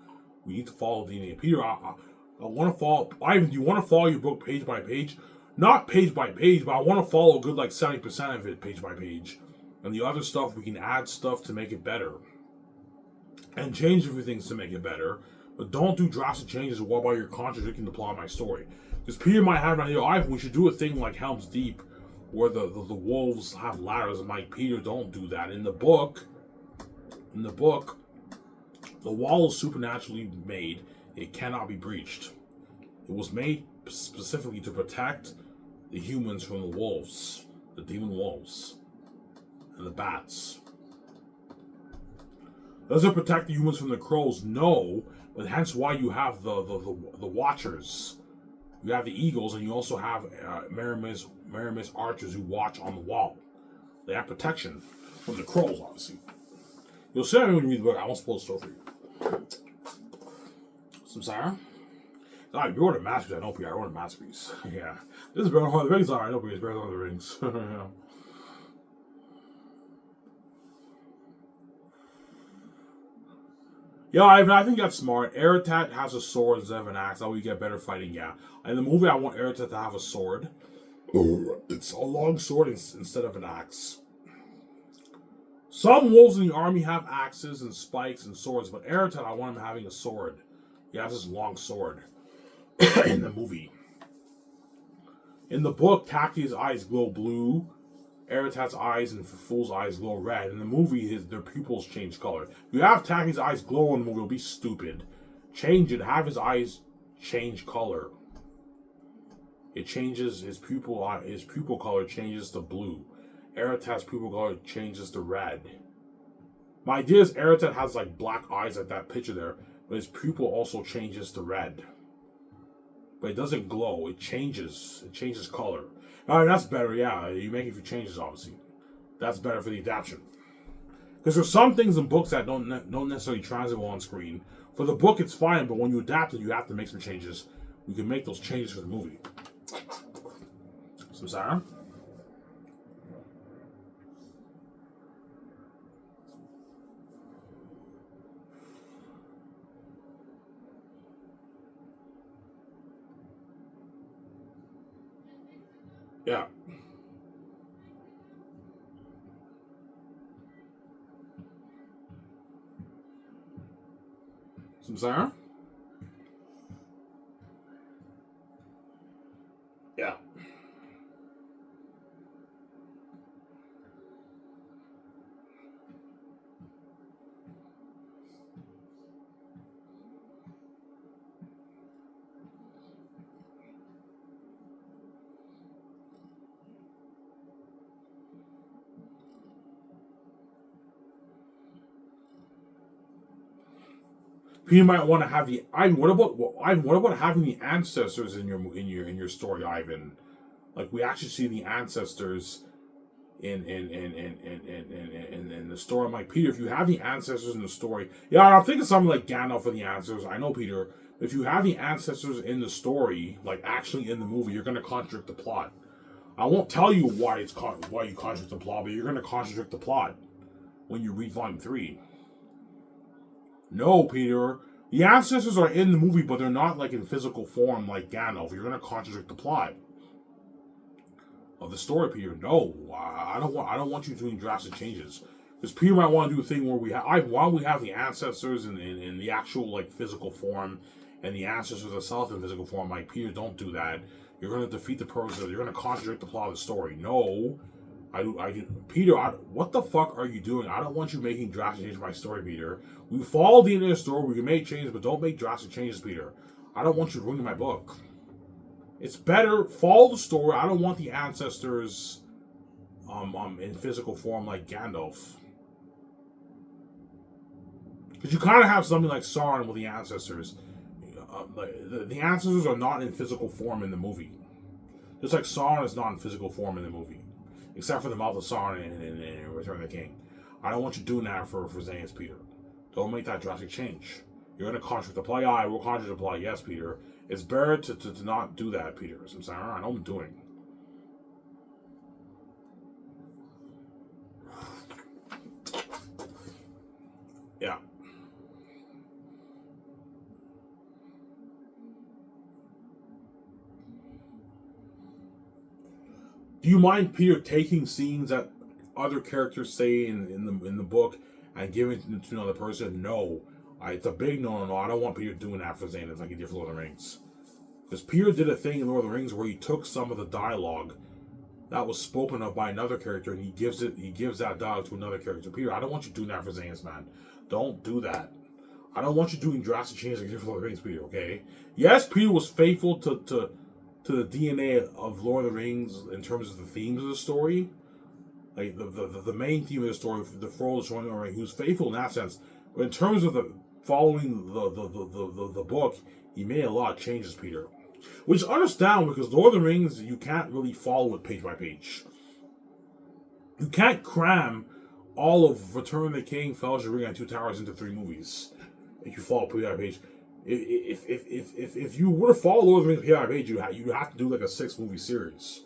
We need to follow DNA. Peter, I want to follow. Ivan, do you want to follow your book page by page? Not page by page, but I want to follow a good 70% of it page by page. And the other stuff, we can add stuff to make it better. And change a few things to make it better. But don't do drastic changes while you're contradicting the plot of my story. Because Peter might have an idea, Ivan, we should do a thing like Helm's Deep, where the wolves have ladders. And Mike, Peter, don't do that. In the book, the wall is supernaturally made. It cannot be breached. It was made specifically to protect the humans from the wolves, the demon wolves, and the bats. Does it protect the humans from the crows? No, but hence why you have the watchers. You have the eagles, and you also have Maramis archers who watch on the wall. They have protection from the crows, obviously. You'll see when you read the book. I won't spoil the story for you. Some Sarah? No, you wrote a masterpiece. I know, Peter. I wrote a masterpiece. Yeah. This is better than the Rings. I know, Peter. It's better than the Rings. Yeah. Yeah, I think that's smart. Eratat has a sword instead of an axe. That way you get better fighting, yeah. In the movie, I want Eratat to have a sword. It's a long sword instead of an axe. Some wolves in the army have axes and spikes and swords, but Eratat, I want him having a sword. He has this long sword in the movie. In the book, Taki's eyes glow blue. Eratat's eyes and Fool's eyes glow red. In the movie, their pupils change color. If you have Taki's eyes glow in the movie, it'll be stupid. Change it. Have his eyes change color. It changes his pupil color changes to blue. Eratat's pupil color changes to red. My idea is Eratat has black eyes like that picture there, but his pupil also changes to red. But it doesn't glow. It changes. It changes color. Alright, that's better, yeah. You make a few changes, obviously. That's better for the adaptation. Because there's some things in books that don't necessarily translate well on screen. For the book, it's fine, but when you adapt it, you have to make some changes. You can make those changes for the movie. Some Sarah? Yeah. Some Sarah? Yeah. You might want to have the Ivan. What about having the ancestors in your story, Ivan? Like we actually see the ancestors in the story. I'm like, Peter, if you have the ancestors in the story, yeah, I'm thinking something like Gandalf for the ancestors. I know, Peter. If you have the ancestors in the story, like actually in the movie, you're going to contradict the plot. I won't tell you why you contradict the plot, but you're going to contradict the plot when you read Volume 3. No, Peter. The ancestors are in the movie, but they're not in physical form like Gandalf. You're going to contradict the plot. of the story, Peter. No, I don't want you doing drastic changes. Because Peter might want to do a thing where while we have the ancestors in the actual like physical form, and the ancestors themselves in physical form. Like, Peter, don't do that. You're going to defeat the purpose. You're going to contradict the plot of the story. No, I do. Peter, what the fuck are you doing? I don't want you making drastic changes to my story, Peter. We follow the end of the story. We can make changes, but don't make drastic changes, Peter. I don't want you ruining my book. It's better follow the story. I don't want the ancestors, in physical form like Gandalf. Because you kind of have something like Sauron with the ancestors. The ancestors are not in physical form in the movie. Just like Sauron is not in physical form in the movie. Except for the mouth of Sauron in Return of the King. I don't want you doing that for Xanus, Peter. Don't make that drastic change. You're going to contradict the play. I will contradict the play. Yes, Peter. It's better to not do that, Peter. I'm sorry. I know what I'm doing. Yeah. Do you mind Peter taking scenes that other characters say in the book and giving it to another person? No. It's a big no. I don't want Peter doing that for Xanus like he did for Lord of the Rings. Because Peter did a thing in Lord of the Rings where he took some of the dialogue that was spoken of by another character and he gives that dialogue to another character. Peter, I don't want you doing that for Xanus, man. Don't do that. I don't want you doing drastic changes like you did for Lord of the Rings, Peter, okay? Yes, Peter was faithful to the DNA of Lord of the Rings in terms of the themes of the story. Like the main theme of the story, the Frodo showing the ring, he was faithful in that sense. But in terms of the following the book, he made a lot of changes, Peter. Which is understandable because Lord of the Rings, you can't really follow it page by page. You can't cram all of Return of the King, Fellowship of the Ring, and Two Towers into 3 movies. If you follow page by page. If you were to follow Lord of the Rings page by page, you'd have to do like a 6-movie series.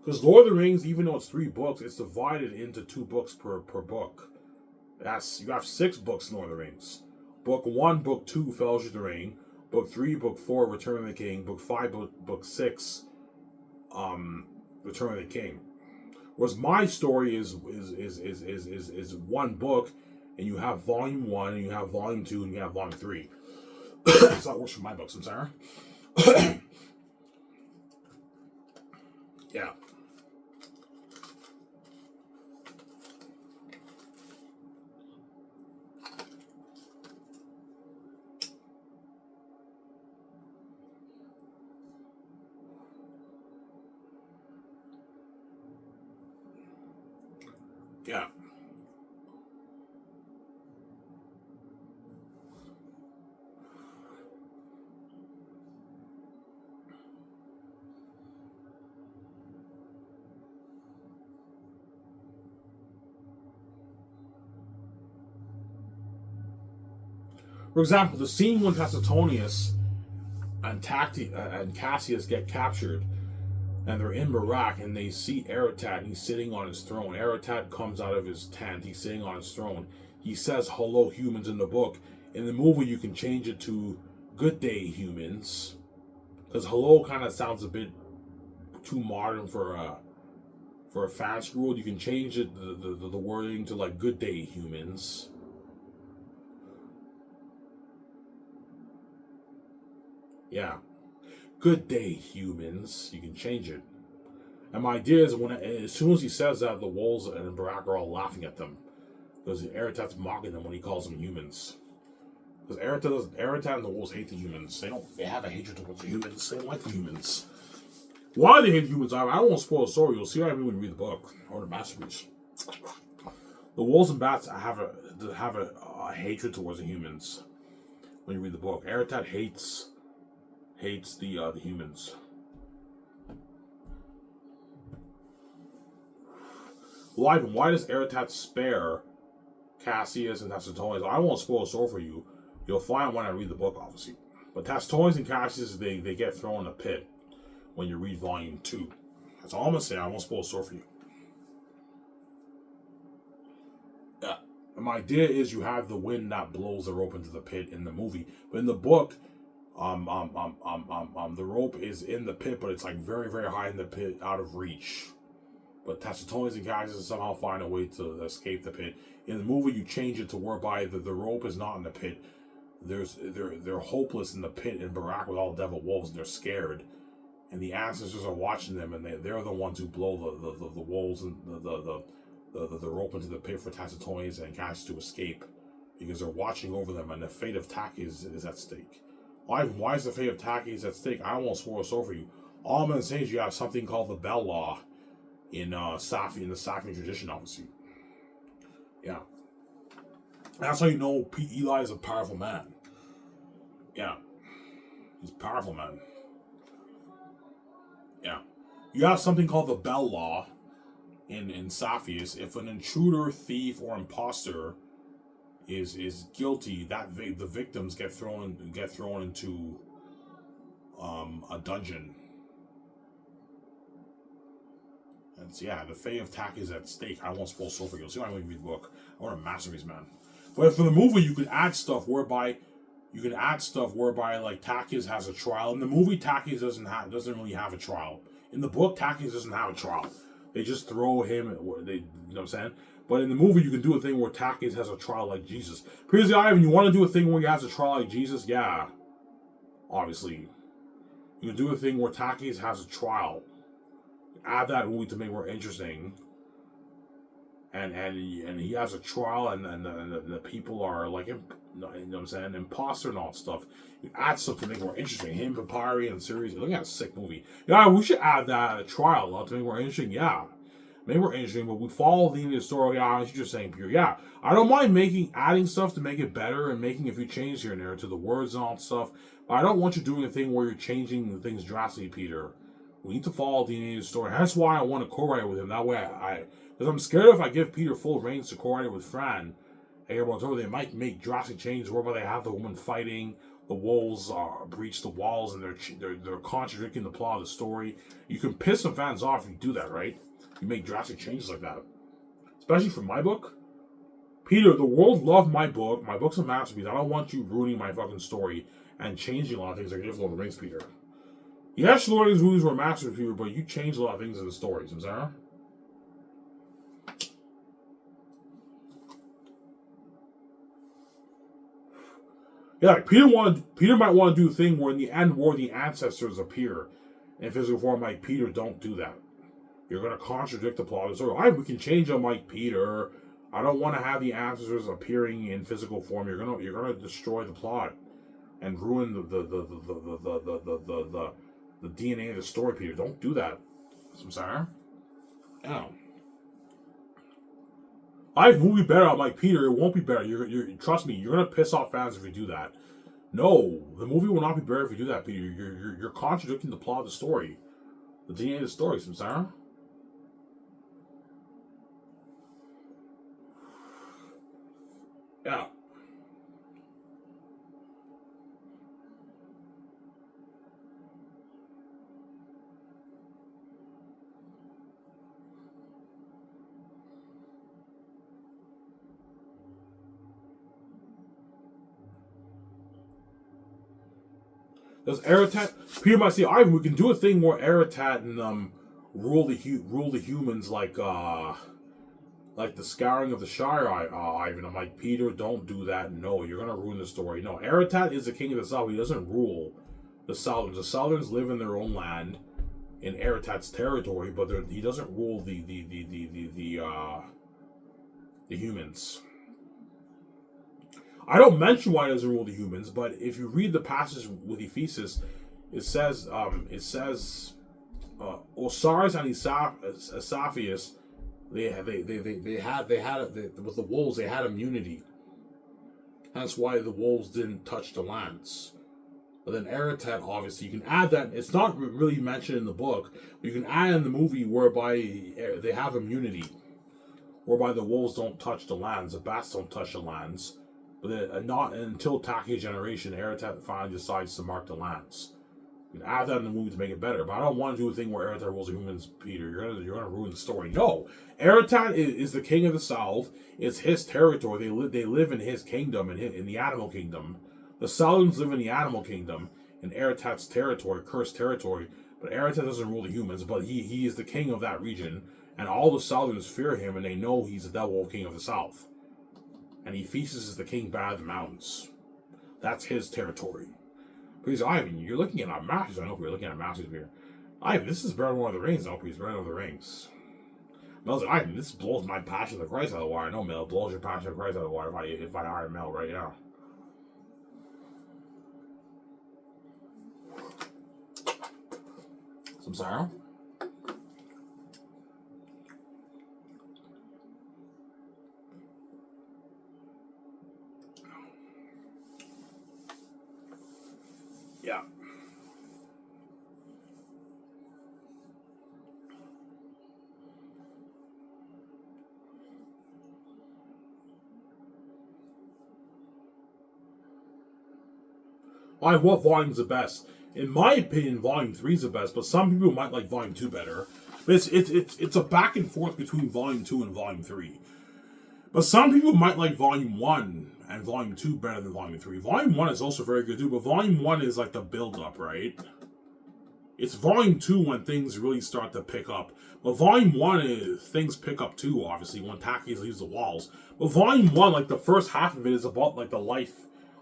Because Lord of the Rings, even though it's 3 books, it's divided into 2 books per book. You have 6 books in Lord of the Rings. Book 1, Book 2, Fellowship of the Ring. Book 3, Book 4, Return of the King. Book 5, Book 6, Return of the King. Whereas my story is 1 book, and you have Volume 1, and you have Volume 2, and you have Volume 3. That's how it works for my books, I'm sorry. Yeah. Yeah. For example, the scene when Tacitonius and Cassius get captured, and they're in Barak, and they see Eretat, and he's sitting on his throne. Eretat comes out of his tent. He's sitting on his throne. He says, "Hello, humans," in the book. In the movie, you can change it to "Good day, humans," because "hello" kind of sounds a bit too modern for a fast world. You can change it the wording to like "Good day, humans." Yeah. "Good day, humans." You can change it. And my idea is as soon as he says that, the wolves and Barak are all laughing at them. Because Eretat's mocking them when he calls them humans. Because Eretat and the wolves hate the humans. They have a hatred towards the humans. They don't like the humans. Why they hate humans, I don't want to spoil the story. You'll see what I mean when you read the book. Or the masterpiece. The wolves and bats have a hatred towards the humans. When you read the book. Eretat hates the humans. Why does Eretat spare Cassius and Tacitonius? I won't spoil the story for you. You'll find when I read the book, obviously. But Tacitonius and Cassius, they get thrown in a pit when you read Volume 2. That's all I'm going to say. I won't spoil the story for you. Yeah. And my idea is you have the wind that blows the rope into the pit in the movie. But in the book, the rope is in the pit, but it's like very, very high in the pit, out of reach. But Tacitonians and Cassius somehow find a way to escape the pit. In the movie, you change it to whereby the rope is not in the pit. They're hopeless in the pit in Barak with all devil wolves, and they're scared. And the ancestors are watching them, and they're the ones who blow the wolves and the rope into the pit for Tacitonians and Cassius to escape, because they're watching over them, and the fate of Takis is at stake. Why is the fate of Takis at stake? I won't spoil this over you. All I'm going to say is you have something called the Bell Law in the Safi tradition, obviously. Yeah. That's how you know Eli is a powerful man. Yeah. He's a powerful man. Yeah. You have something called the Bell Law in Saphius. If an intruder, thief, or imposter is guilty, that the victims get thrown into a dungeon. And the fate of Tak is at stake. I won't spoil so for you. You'll see why I read the book. I want a masterpiece, man. But for the movie, you can add stuff whereby like Takis has a trial. In the movie, Takis doesn't really have a trial. In the book, Takis doesn't have a trial. They just throw him. You know what I'm saying? But in the movie, you can do a thing where Takis has a trial like Jesus. Previously, Ivan, you want to do a thing where he has a trial like Jesus? Yeah, obviously. You can do a thing where Takis has a trial. Add that movie to make it more interesting. And he has a trial, and the people are like, you know what I'm saying, imposter and all that stuff. You add stuff to make it more interesting. Him, Papyri, and series. Look at a sick movie. Yeah, we should add that trial to make it more interesting. Yeah, make it more interesting. But we follow the end of the story. Yeah, you're just saying pure. Yeah, I don't mind adding stuff to make it better and making a few changes here and there to the words and all that stuff. But I don't want you doing a thing where you're changing the things drastically, Peter. We need to follow the end of the story. That's why I want to co-write with him. That way, because I'm scared if I give Peter full reins to co-write with Fran, they might make drastic changes whereby they have the woman fighting, the wolves breach the walls, and they're contradicting the plot of the story. You can piss some fans off if you do that, right? You make drastic changes like that. Especially for my book. Peter, the world loved my book. My book's a masterpiece. I don't want you ruining my fucking story and changing a lot of things like you did for Lord of the Rings, Peter. Yes, Lord of the Rings movies were masterpieces, Peter, but you changed a lot of things in the stories, you know what I'm saying? Yeah, like Peter might want to do a thing where in the end where the ancestors appear in physical form. Like, Peter, don't do that. You're going to contradict the plot of the story. All right, we can change them, like, Peter. I don't want to have the ancestors appearing in physical form. You're gonna destroy the plot and ruin the DNA of the story, Peter. Don't do that. I'm sorry. Yeah. The movie better. I'm like, Peter, it won't be better. You're trust me, you're gonna piss off fans if you do that. No, the movie will not be better if you do that, Peter. You're contradicting the plot of the story, the DNA of the story. Samsara. Yeah. Does Aratat? Peter might say, Ivan, we can do a thing where Aratat and rule the humans like the scouring of the Shire. Ivan, I'm like, Peter, don't do that. No, you're gonna ruin the story. No, Aratat is the king of the South. He doesn't rule the Southerns. The Southerns live in their own land in Aratat's territory, but he doesn't rule the humans. I don't mention why he doesn't rule the humans, but if you read the passage with Ephesus, it says Osiris and Esaphius, they had with the wolves they had immunity. That's why the wolves didn't touch the lands. But then Aratat, obviously, you can add that. It's not really mentioned in the book, but you can add in the movie whereby they have immunity, whereby the wolves don't touch the lands, the bats don't touch the lands. But then, not until Taki's generation, Aratat finally decides to mark the lands. You can add that in the movie to make it better. But I don't want to do a thing where Aratat rules the humans, Peter. You're gonna ruin the story. No, Aratat is the king of the South. It's his territory. They live in his kingdom, in the animal kingdom. The Southerns live in the animal kingdom, in Aratat's territory, cursed territory. But Aratat doesn't rule the humans. But he is the king of that region. And all the Southerners fear him, and they know he's the devil king of the South. And he feasts as the king by the mountains. That's his territory. Because Ivan, you're looking at our masters. I know you're looking at masters here. Ivan, this is better than Lord of the Rings. I hope he's better than Lord of the Rings. Mel's like, Ivan, this blows my passion of the Christ out of the water. I know, Mel, it blows your passion of the Christ out of the water if I hire Mel right now. Some sorrow. Yeah. Why? What volume's the best? In my opinion, Volume 3 is the best, but some people might like Volume 2 better. But it's a back and forth between Volume 2 and Volume 3. But some people might like Volume 1 and Volume 2 better than Volume 3. Volume 1 is also very good too, but Volume 1 is like the build-up, right? It's Volume 2 when things really start to pick up. But Volume 1 is things pick up too, obviously, when Takis leaves the walls. But Volume 1, like the first half of it is about like the life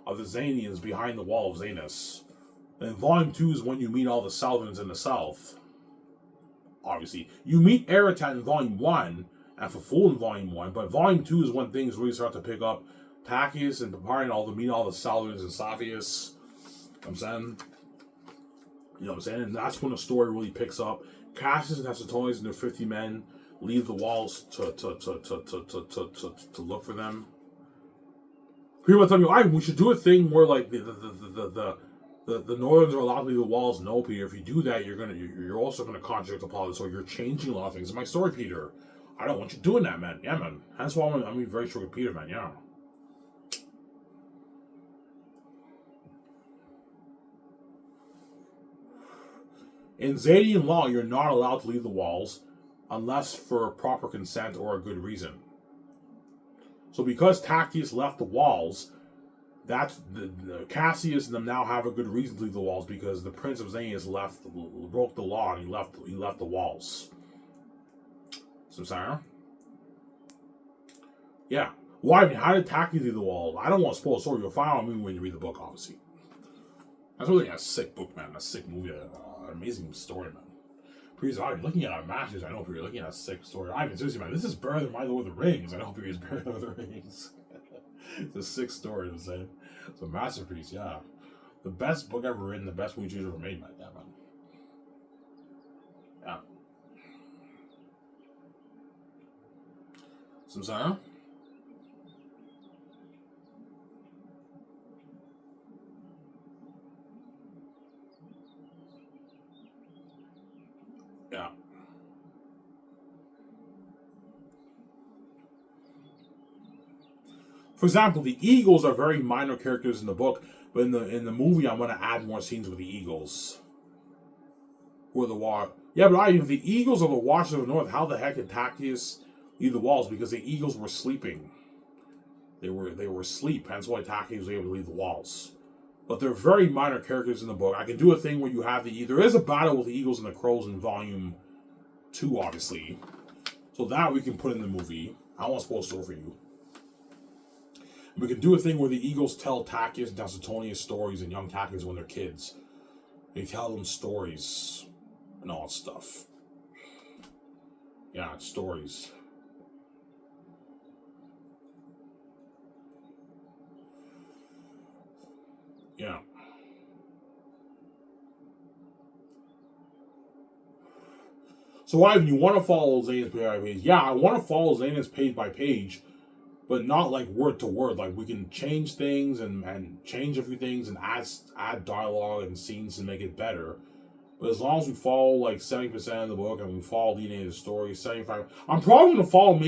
of the Xanians behind the wall of Xanus. And Volume 2 is when you meet all the Southerns in the South. Obviously. You meet Aratat in Volume 1 and Faful in Volume 1, but Volume 2 is when things really start to pick up. Takis and Papari and all to meet all the Southerns and Saphius. I'm saying? You know what I'm saying? And that's when the story really picks up. Cassius and Hesatones and their 50 men leave the walls to look for them. People are telling me, Ivan, we should do a thing where like the Northerns are allowed to leave the walls. No, Peter. If you do that, you're also gonna contradict the politics, so you're changing a lot of things. In my story, Peter, I don't want you doing that, man. Yeah, man. That's why I'm being very strict with Peter, man. Yeah. In Xadian law, you're not allowed to leave the walls unless for proper consent or a good reason. So because Tacius left the walls, that's the Cassius and them now have a good reason to leave the walls because the Prince of Xanius broke the law and he left the walls. So Sarah? Yeah. Why? I mean, how did Tacius leave the walls? I don't want to spoil the story. You'll find out when you read the book, obviously. That's really a sick book, man. A sick movie. An amazing story, man. Please, I'm looking at our masters. I know you're looking at a sick story. Ivan, seriously, man, this is better than my Lord of the Rings. I know you're better than Lord of the Rings. It's a sick story, I'm saying. It's a masterpiece, yeah. The best book ever written, the best movie ever made, man. Yeah, man. Yeah. Some sound? Yeah. For example, the Eagles are very minor characters in the book, but in the movie, I'm going to add more scenes with the Eagles. Who are the war? Yeah, but if the Eagles are the Watchers of the North, how the heck did Tacius leave the walls? Because the Eagles were sleeping. They were asleep, hence why Tacius was able to leave the walls. But they're very minor characters in the book. I can do a thing where you have there is a battle with the Eagles and the Crows in Volume 2, obviously. So that we can put in the movie. I don't want to spoil the story for you. We can do a thing where the Eagles tell Tacius and Tacitonius stories and young Tacius when they're kids. They tell them stories and all that stuff. Yeah, stories. Yeah. So, Ivan, you want to follow Xanus page by page? Yeah, I want to follow Xanus page by page, but not like word to word. Like we can change things and change a few things and add dialogue and scenes to make it better. But as long as we follow like 70% of the book and we follow the end of the story, 75%, I'm probably gonna follow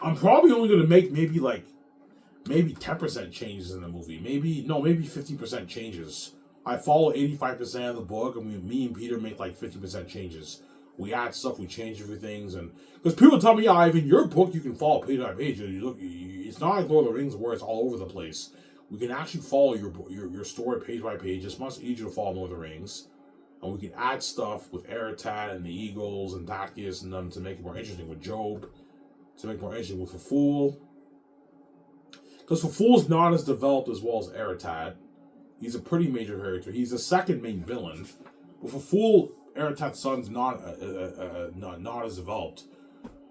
I'm probably only gonna make maybe 10% changes in the movie. Maybe 50% changes. I follow 85% of the book, and me and Peter make like 50% changes. We add stuff, we change everything, and because people tell me, Ivan, your book you can follow page by page. It's not like Lord of the Rings where it's all over the place. We can actually follow your story page by page. It's much easier to follow Lord of the Rings. And we can add stuff with Eretat and the Eagles and Dacius and them to make it more interesting with Job, to make it more interesting with Faful. Because Faful's not as developed as well as Eretat. He's a pretty major character. He's the second main villain. But Faful, Eretat's son's not as developed.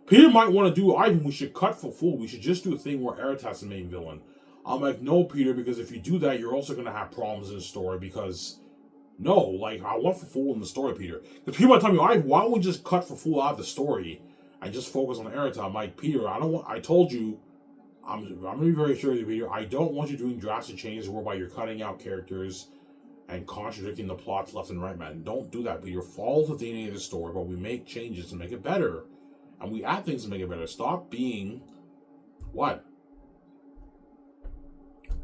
Peter might want to do Ivan. We should cut Faful. We should just do a thing where Eretat's the main villain. I'm like, no, Peter, because if you do that, you're also going to have problems in the story because... No, like, I want Faful in the story, Peter. The people might tell me, why don't we just cut Faful out of the story and just focus on Eretat? I'm like, Peter, I told you, I'm going to be very sure with you, Peter, I don't want you doing drastic changes whereby you're cutting out characters and contradicting the plots left and right, man. Don't do that, Peter. Follow the DNA of the story, but we make changes to make it better. And we add things to make it better. Stop being... What?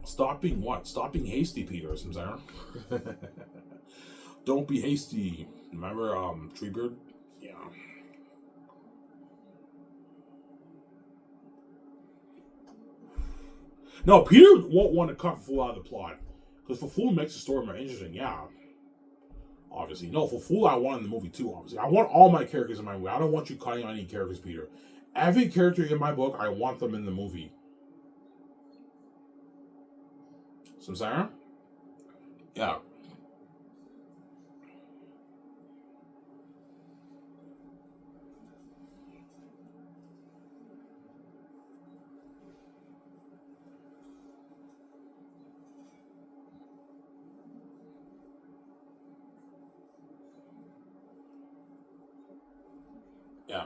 Stop being what? Stop being hasty, Peter, Samsara. Don't be hasty. Remember, Treebird? Yeah. No, Peter won't want to cut Faful out of the plot. Because Faful makes the story more interesting, yeah. Obviously. No, Faful I want in the movie too, obviously. I want all my characters in my movie. I don't want you cutting out any characters, Peter. Every character in my book, I want them in the movie. Samsara? Yeah. Yeah.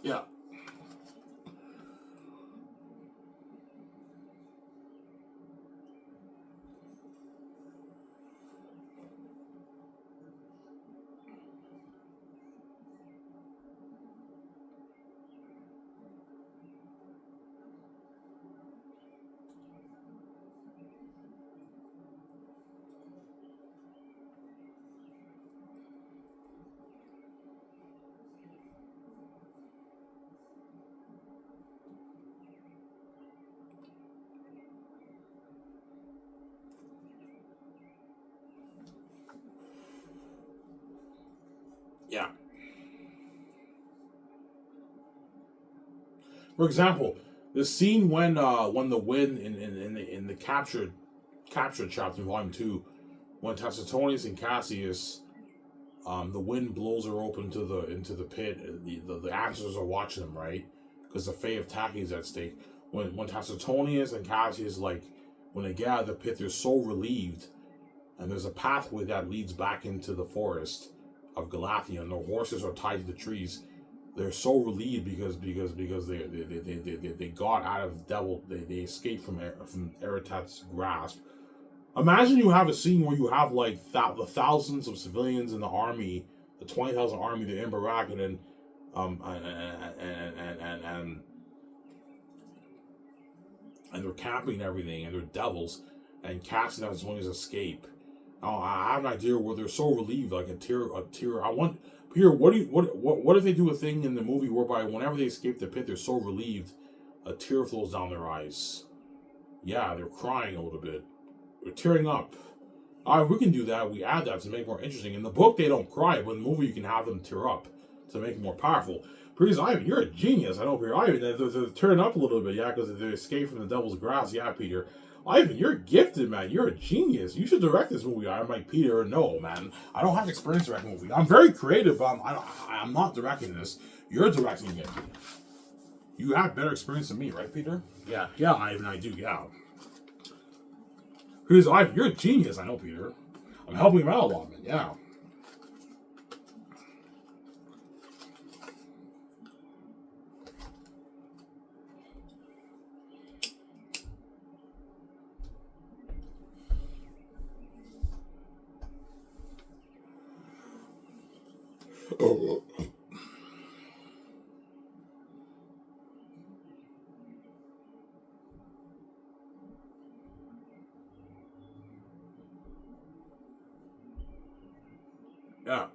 Yeah. Yeah. For example, the scene when the wind in the captured chapter in volume 2, when Tacitonius and Cassius, the wind blows her open into the pit. The actors are watching them, right? Because the fate of Taki is at stake. When Tacitonius and Cassius, like, when they get out of the pit, they're so relieved, and there's a pathway that leads back into the forest of Galathia, and their horses are tied to the trees. They're so relieved because they got out of the devil. They escaped from Eretat's grasp. Imagine you have a scene where you have like the thousands of civilians in the army, the 20,000 army, the Imbarak, and then and they're camping and everything, and they're devils, and Cassidy and Antonius escape. I have an idea where they're so relieved, like a tear. I want Peter. What if they do a thing in the movie whereby whenever they escape the pit, they're so relieved, a tear flows down their eyes. Yeah, they're crying a little bit. They're tearing up. We can do that. We add that to make it more interesting. In the book, they don't cry, but in the movie, you can have them tear up to make it more powerful. Please, Ivan, you're a genius. I know, Peter. Ivan, they're tearing up a little bit, yeah, because they escaped from the devil's grasp. Yeah, Peter. Ivan, you're gifted, man. You're a genius. You should direct this movie. I'm like, Peter, no, man. I don't have experience directing movies. I'm very creative, but I'm not directing this. You're directing it. You have better experience than me, right, Peter? Yeah. Yeah, Ivan, I do, yeah. Peter's, Ivan, you're a genius. I know, Peter. I'm helping him out a lot, man. Yeah. Oh. Yeah.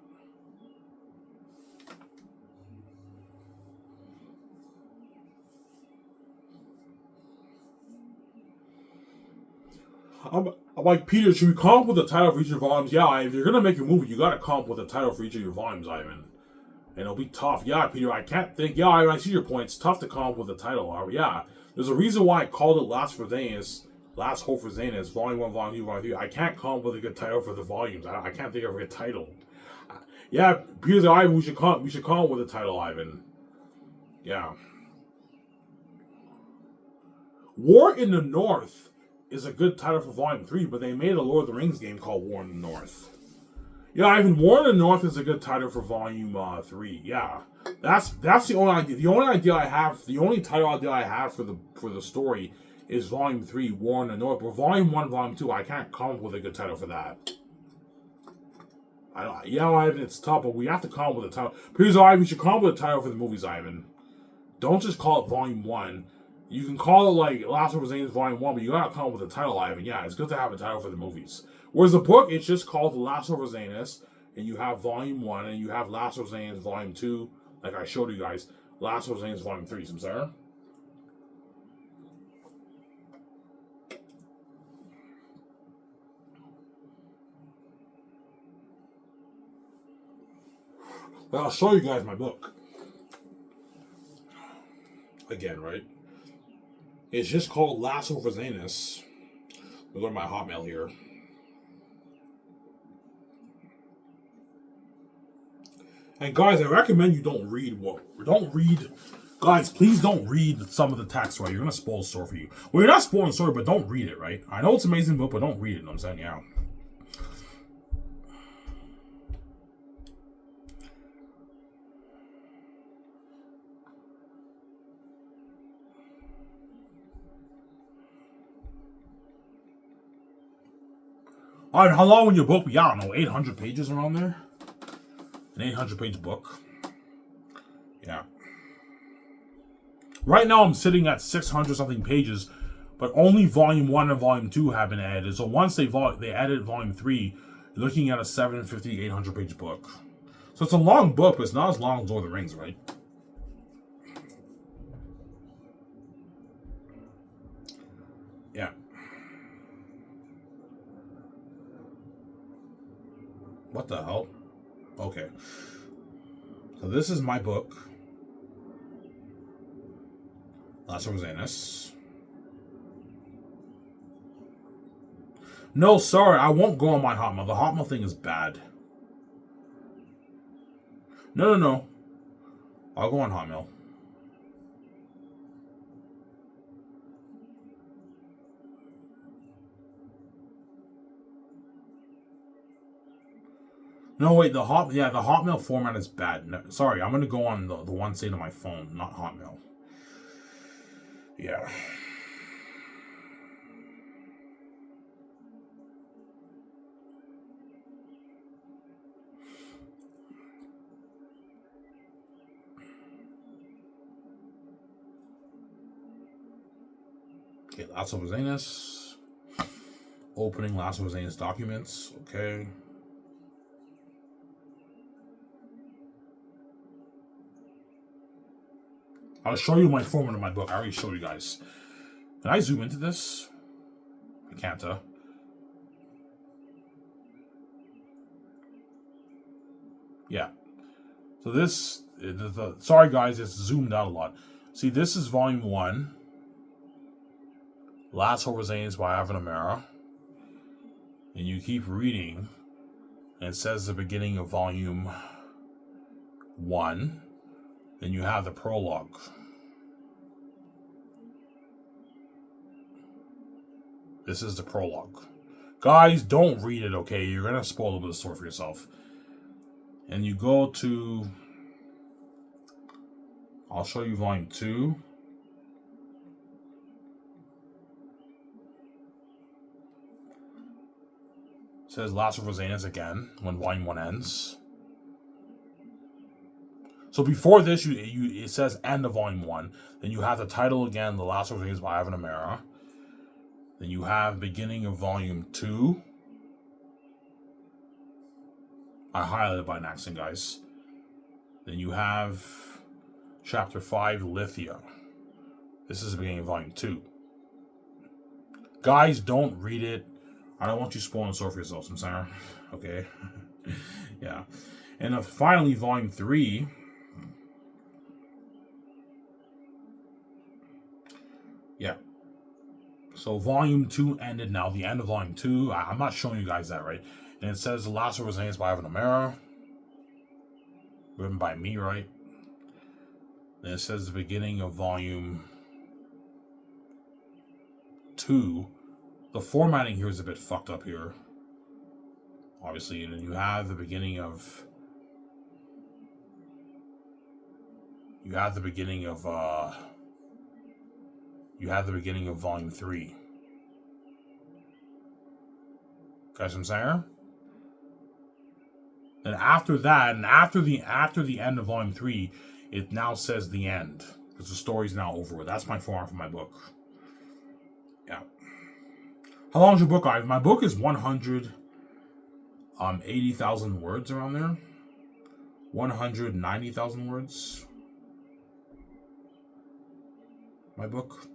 I'm like, Peter, should we come up with a title for each of your volumes? Yeah, if you're gonna make a movie, you gotta come up with a title for each of your volumes, Ivan. And it'll be tough. Yeah, Peter, I can't think. Yeah, I see your point. It's tough to come up with a title. Yeah, there's a reason why I called it Last Hope for Xanus, Volume 1, Volume 2, Volume 3. I can't come up with a good title for the volumes. I can't think of a good title. Yeah, Peter's like, Ivan, we should come up with a title, Ivan. Yeah. War in the North is a good title for Volume 3, but they made a Lord of the Rings game called War in the North. Yeah, Ivan, War in the North is a good title for Volume 3. Yeah. That's the only idea. The only title idea I have for the story is Volume 3, War in the North. But Volume 1, Volume 2, I can't come up with a good title for that. Ivan, it's tough, but we have to come up with a title. Please, Ivan, we should come up with a title for the movies, Ivan. Don't just call it Volume 1. You can call it like Last of Us Volume 1, but you gotta come up with a title, Ivan. Yeah, it's good to have a title for the movies. Whereas the book, it's just called The Last of Us, and you have Volume 1, and you have Last of Us Volume 2, like I showed you guys. Last of Us Volume 3, Samsara. But I'll show you guys my book. Again, right? It's just called Last of Us. Let me go to my Hotmail here. And guys, I recommend you don't read. Guys, please don't read some of the text, right? You're gonna spoil the story for you. Well, you're not spoiling the story, but don't read it, right? I know it's an amazing book, but don't read it. You know what I'm saying? Yeah. Alright, how long will your book be? I don't know, 800 pages around there? An 800-page book. Yeah. Right now I'm sitting at 600-something pages, but only Volume 1 and Volume 2 have been added. So once they added Volume 3, you're looking at a 750, 800-page book. So it's a long book, but it's not as long as Lord of the Rings, right? Yeah. What the hell? Okay. So this is my book. Last of Xanus. No, sorry, I won't go on my Hotmail. The Hotmail thing is bad. No. I'll go on Hotmail. No, wait, the Hotmail format is bad. No, sorry, I'm going to go on the one saved on my phone, not Hotmail. Yeah. Okay, Last of Xanus. Opening Last of Xanus documents. Okay. I'll show you my format of my book. I already showed you guys. Can I zoom into this? I can't, Yeah. So this, sorry guys, it's zoomed out a lot. See, this is Volume 1. Last of Us by Ivan Amara. And you keep reading, and it says the beginning of Volume 1. Then you have the prologue. This is the prologue. Guys, don't read it, okay? You're going to spoil a little bit of the story for yourself. And you go to... I'll show you Volume 2. It says Last of Us again, when Volume 1 ends. So before this, it says end of Volume 1. Then you have the title again, The Last of Us by Ivan Amara. Then you have beginning of Volume 2. I highlighted by an accident, guys. Then you have Chapter 5, Lithia. This is the beginning of Volume 2. Guys, don't read it. I don't want you spoiling the story for yourselves, I'm sorry. Okay. Yeah. And finally, Volume 3. Yeah. So Volume 2 ended now. The end of Volume 2. I'm not showing you guys that, right? And it says The Last of Us by Ivan Amara. Written by me, right? And it says the beginning of Volume 2. The formatting here is a bit fucked up here. Obviously, and then you have the beginning of... You have the beginning of Volume 3. Guys, I'm saying? And after that, and after the end of Volume 3, it now says the end. Because the story's now over with. That's my format for my book. Yeah. How long is your book, Ivan? My book is 180,000 words around there. 190,000 words. My book.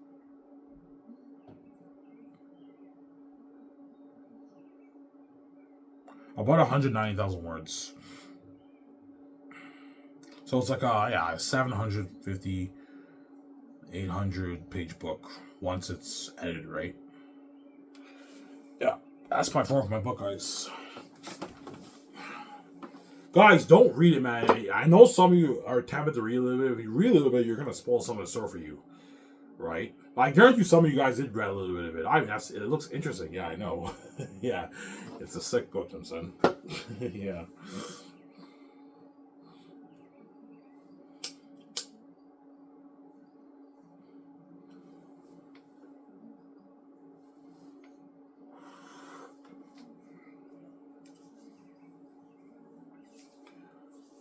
About 190,000 words. So it's like a 750, 800 page book once it's edited, right? Yeah, that's my form for my book, guys. Guys, don't read it, man. I know some of you are tempted to read a little bit. If you read a little bit, you're going to spoil some of the story for you, right? I guarantee you some of you guys did read a little bit of it. It looks interesting. Yeah, I know. Yeah, it's a sick book, I'm saying. Yeah.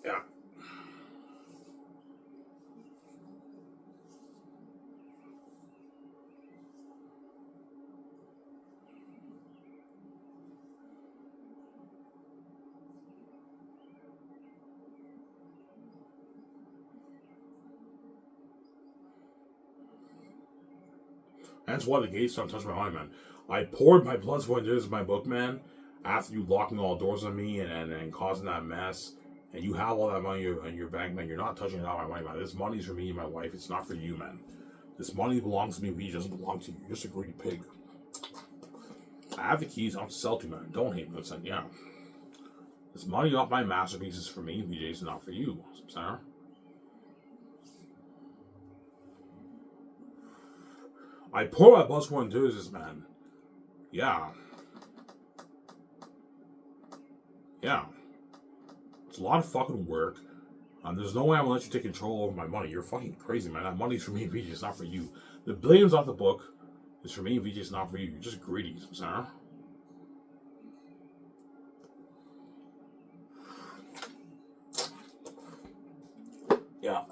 Yeah. That's why the gates don't touch my mind, man. I poured my blood, sweat, and tears in my book, man. After you locking all doors on me and causing that mess, and you have all that money in your bank, man. You're not touching it out my money, man. This money's for me and my wife. It's not for you, man. This money belongs to me. It doesn't belong to you. You're just a greedy pig. I have the keys. I'll sell to you, man. Don't hate me. Listen, yeah. This money off my masterpiece is for me, VJ. It's not for you. Sarah. I pour my blood, sweat, and tears, man. Yeah. Yeah. It's a lot of fucking work. There's no way I'm gonna let you take control over my money. You're fucking crazy, man. That money's for me, VJ. It's not for you. The billions off the book is for me, VJ. It's not for you. You're just greedy, Sarah. Yeah.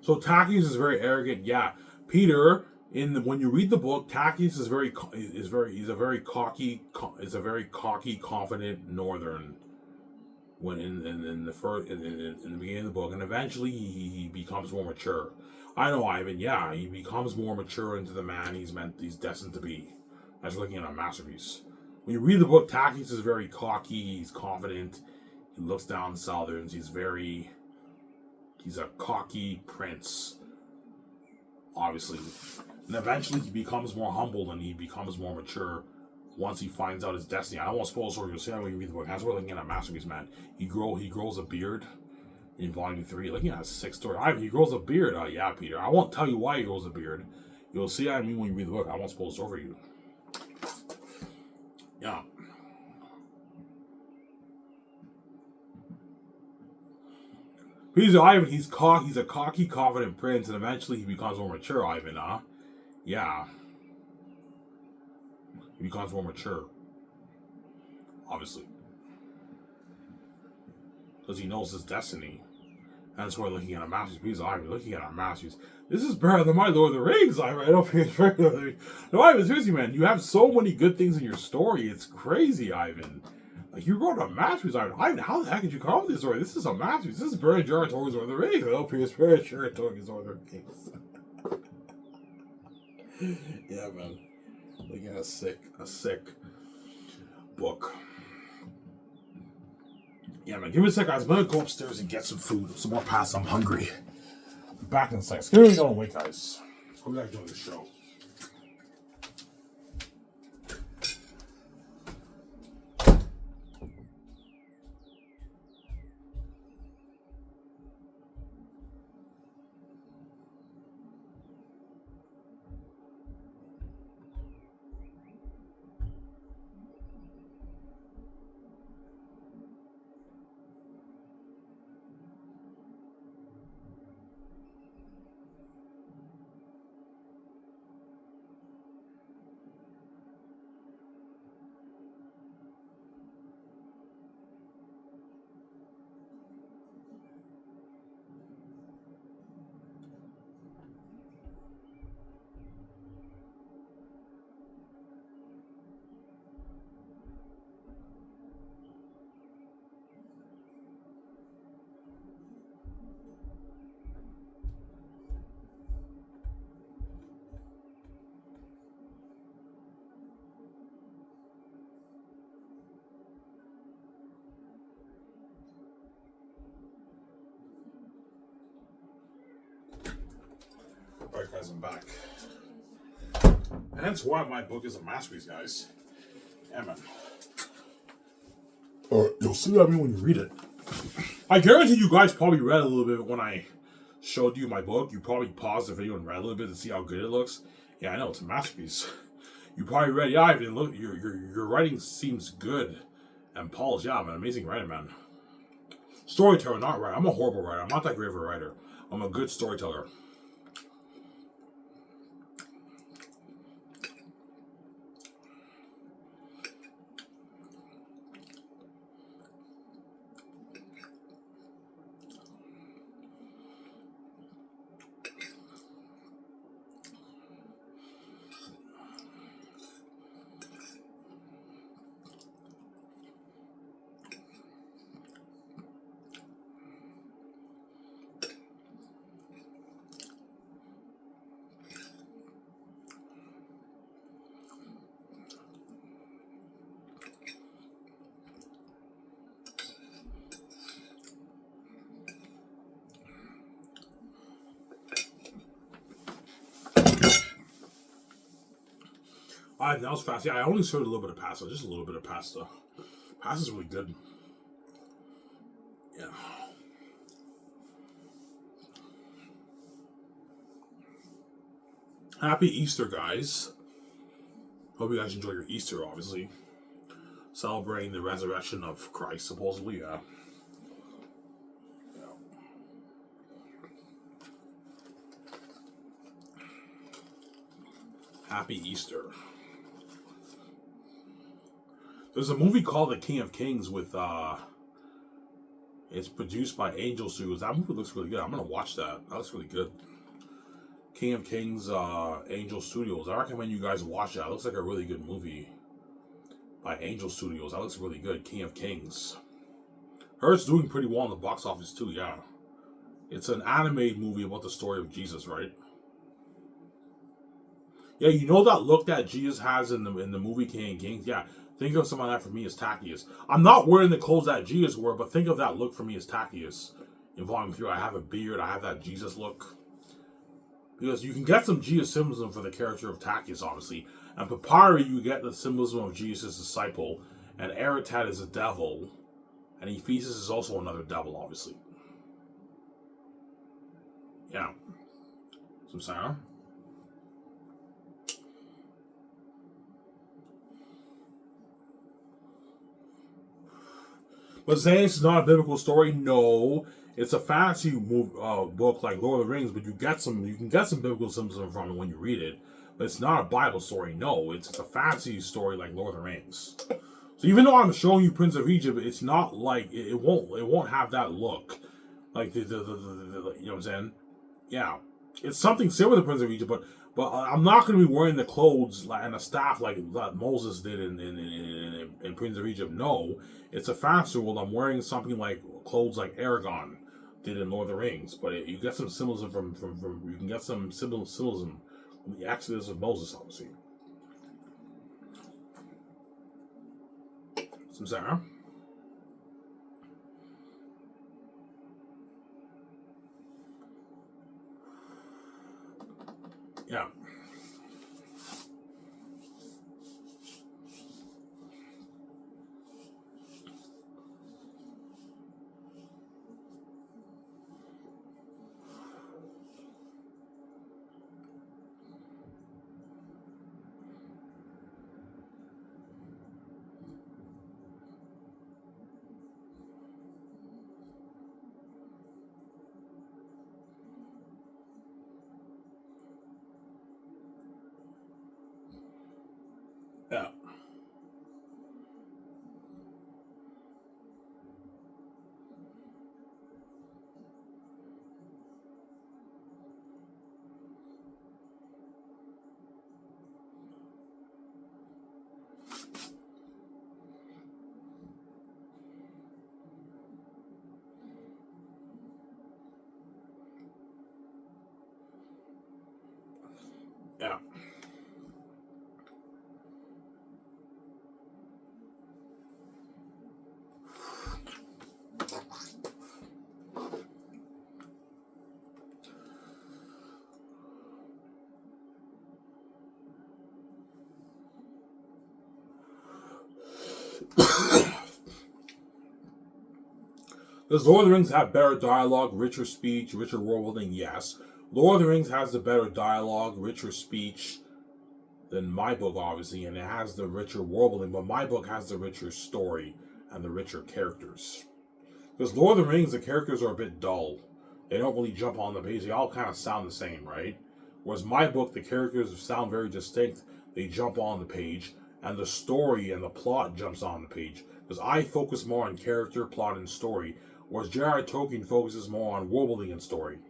So Takis is very arrogant. Yeah, Peter. When you read the book, Takis is a very cocky, confident Northern. When in the beginning of the book, and eventually he becomes more mature. I know Ivan. Yeah, he becomes more mature into the man he's destined to be. That's looking at a masterpiece. When you read the book, Takis is very cocky. He's confident. He looks down Southerns. He's a cocky prince, obviously. And eventually he becomes more humble and he becomes more mature once he finds out his destiny. I don't want to spoil the story. You'll see that when you read the book. That's what looking at a masterpiece, man. He grows a beard in Volume 3. Like, yeah, 6 story. He grows a beard. Yeah, Peter. I won't tell you why he grows a beard. You'll see what I mean when you read the book. I won't spoil the story for you. Yeah. He's a cocky, confident prince, and eventually he becomes more mature, Ivan, Yeah. He becomes more mature. obviously. Because he knows his destiny. And that's why we're looking at a masterpiece. I'm looking at a masterpiece. This is better than my Lord of the Rings. I don't think it's Lord of the Rings. No, Ivan, seriously, man, you have so many good things in your story. It's crazy, Ivan. Like, you wrote a masterpiece, Ivan. Ivan, how the heck did you come up with this story? This is a masterpiece. This is Bernard Jaratori's Lord of the Rings. I don't think it's Bernard Jaratori's Lord of the Rings. Yeah, man. Looking at a sick book. Yeah, man, give me a sec, guys. I'm gonna go upstairs and get some food, some more pasta. I'm hungry. Back in a sec. Scared me don't wait, guys. Hope you guys enjoy the show. Alright, guys, I'm back. And that's why my book is a masterpiece, guys. Yeah, man. You'll see what I mean when you read it. I guarantee you guys probably read a little bit when I showed you my book. You probably paused the video and read a little bit to see how good it looks. Yeah, I know, it's a masterpiece. You probably read, yeah, Ivan, look, your writing seems good and polished. Yeah, man, amazing writing, man. Storyteller, not writer. I'm a horrible writer. I'm not that great of a writer. I'm a good storyteller. That was fast. Yeah, I only served a little bit of pasta. Just a little bit of pasta. Pasta's really good. Yeah. Happy Easter, guys. Hope you guys enjoy your Easter, obviously. Celebrating the resurrection of Christ, supposedly, yeah. Happy Easter. There's a movie called The King of Kings with, it's produced by Angel Studios. That movie looks really good. I'm going to watch that. That looks really good. King of Kings, Angel Studios. I recommend you guys watch that. It looks like a really good movie by Angel Studios. That looks really good. King of Kings. It's doing pretty well in the box office too, yeah. It's an animated movie about the story of Jesus, right? Yeah, you know that look that Jesus has in the movie King of Kings? Yeah. Think of someone that for me as Zacchaeus. I'm not wearing the clothes that Jesus wore, but think of that look for me as Zacchaeus. In Volume 3, I have a beard, I have that Jesus look. Because you can get some Jesus symbolism for the character of Zacchaeus, obviously. And Papyri, you get the symbolism of Jesus' disciple. And Eretat is a devil. And Ephesus is also another devil, obviously. Yeah. Some sound. But saying it's not a biblical story, no. It's a fantasy book like Lord of the Rings, but you can get some biblical symbolism from it when you read it. But it's not a Bible story, no. It's a fantasy story like Lord of the Rings. So even though I'm showing you Prince of Egypt, it's not like it won't have that look, like the you know what I'm saying? Yeah, it's something similar to Prince of Egypt, but I'm not going to be wearing the clothes and the staff like that Moses did in Prince of Egypt. No, it's a fantasy world. I'm wearing something like clothes like Aragon did in Lord of the Rings, but you get some symbolism from you can get some symbolism from the Exodus of Moses, obviously. Some Sarah. Yeah. Yeah. Yeah. Does Lord of the Rings have better dialogue, richer speech, richer world building? Yes. Lord of the Rings has the better dialogue, richer speech than my book, obviously, and it has the richer world building, but my book has the richer story and the richer characters. Because Lord of the Rings, the characters are a bit dull. They don't really jump on the page. They all kind of sound the same, right? Whereas my book, the characters sound very distinct. They jump on the page, and the story and the plot jumps on the page. Because I focus more on character, plot, and story, whereas J.R.R. Tolkien focuses more on world building and story.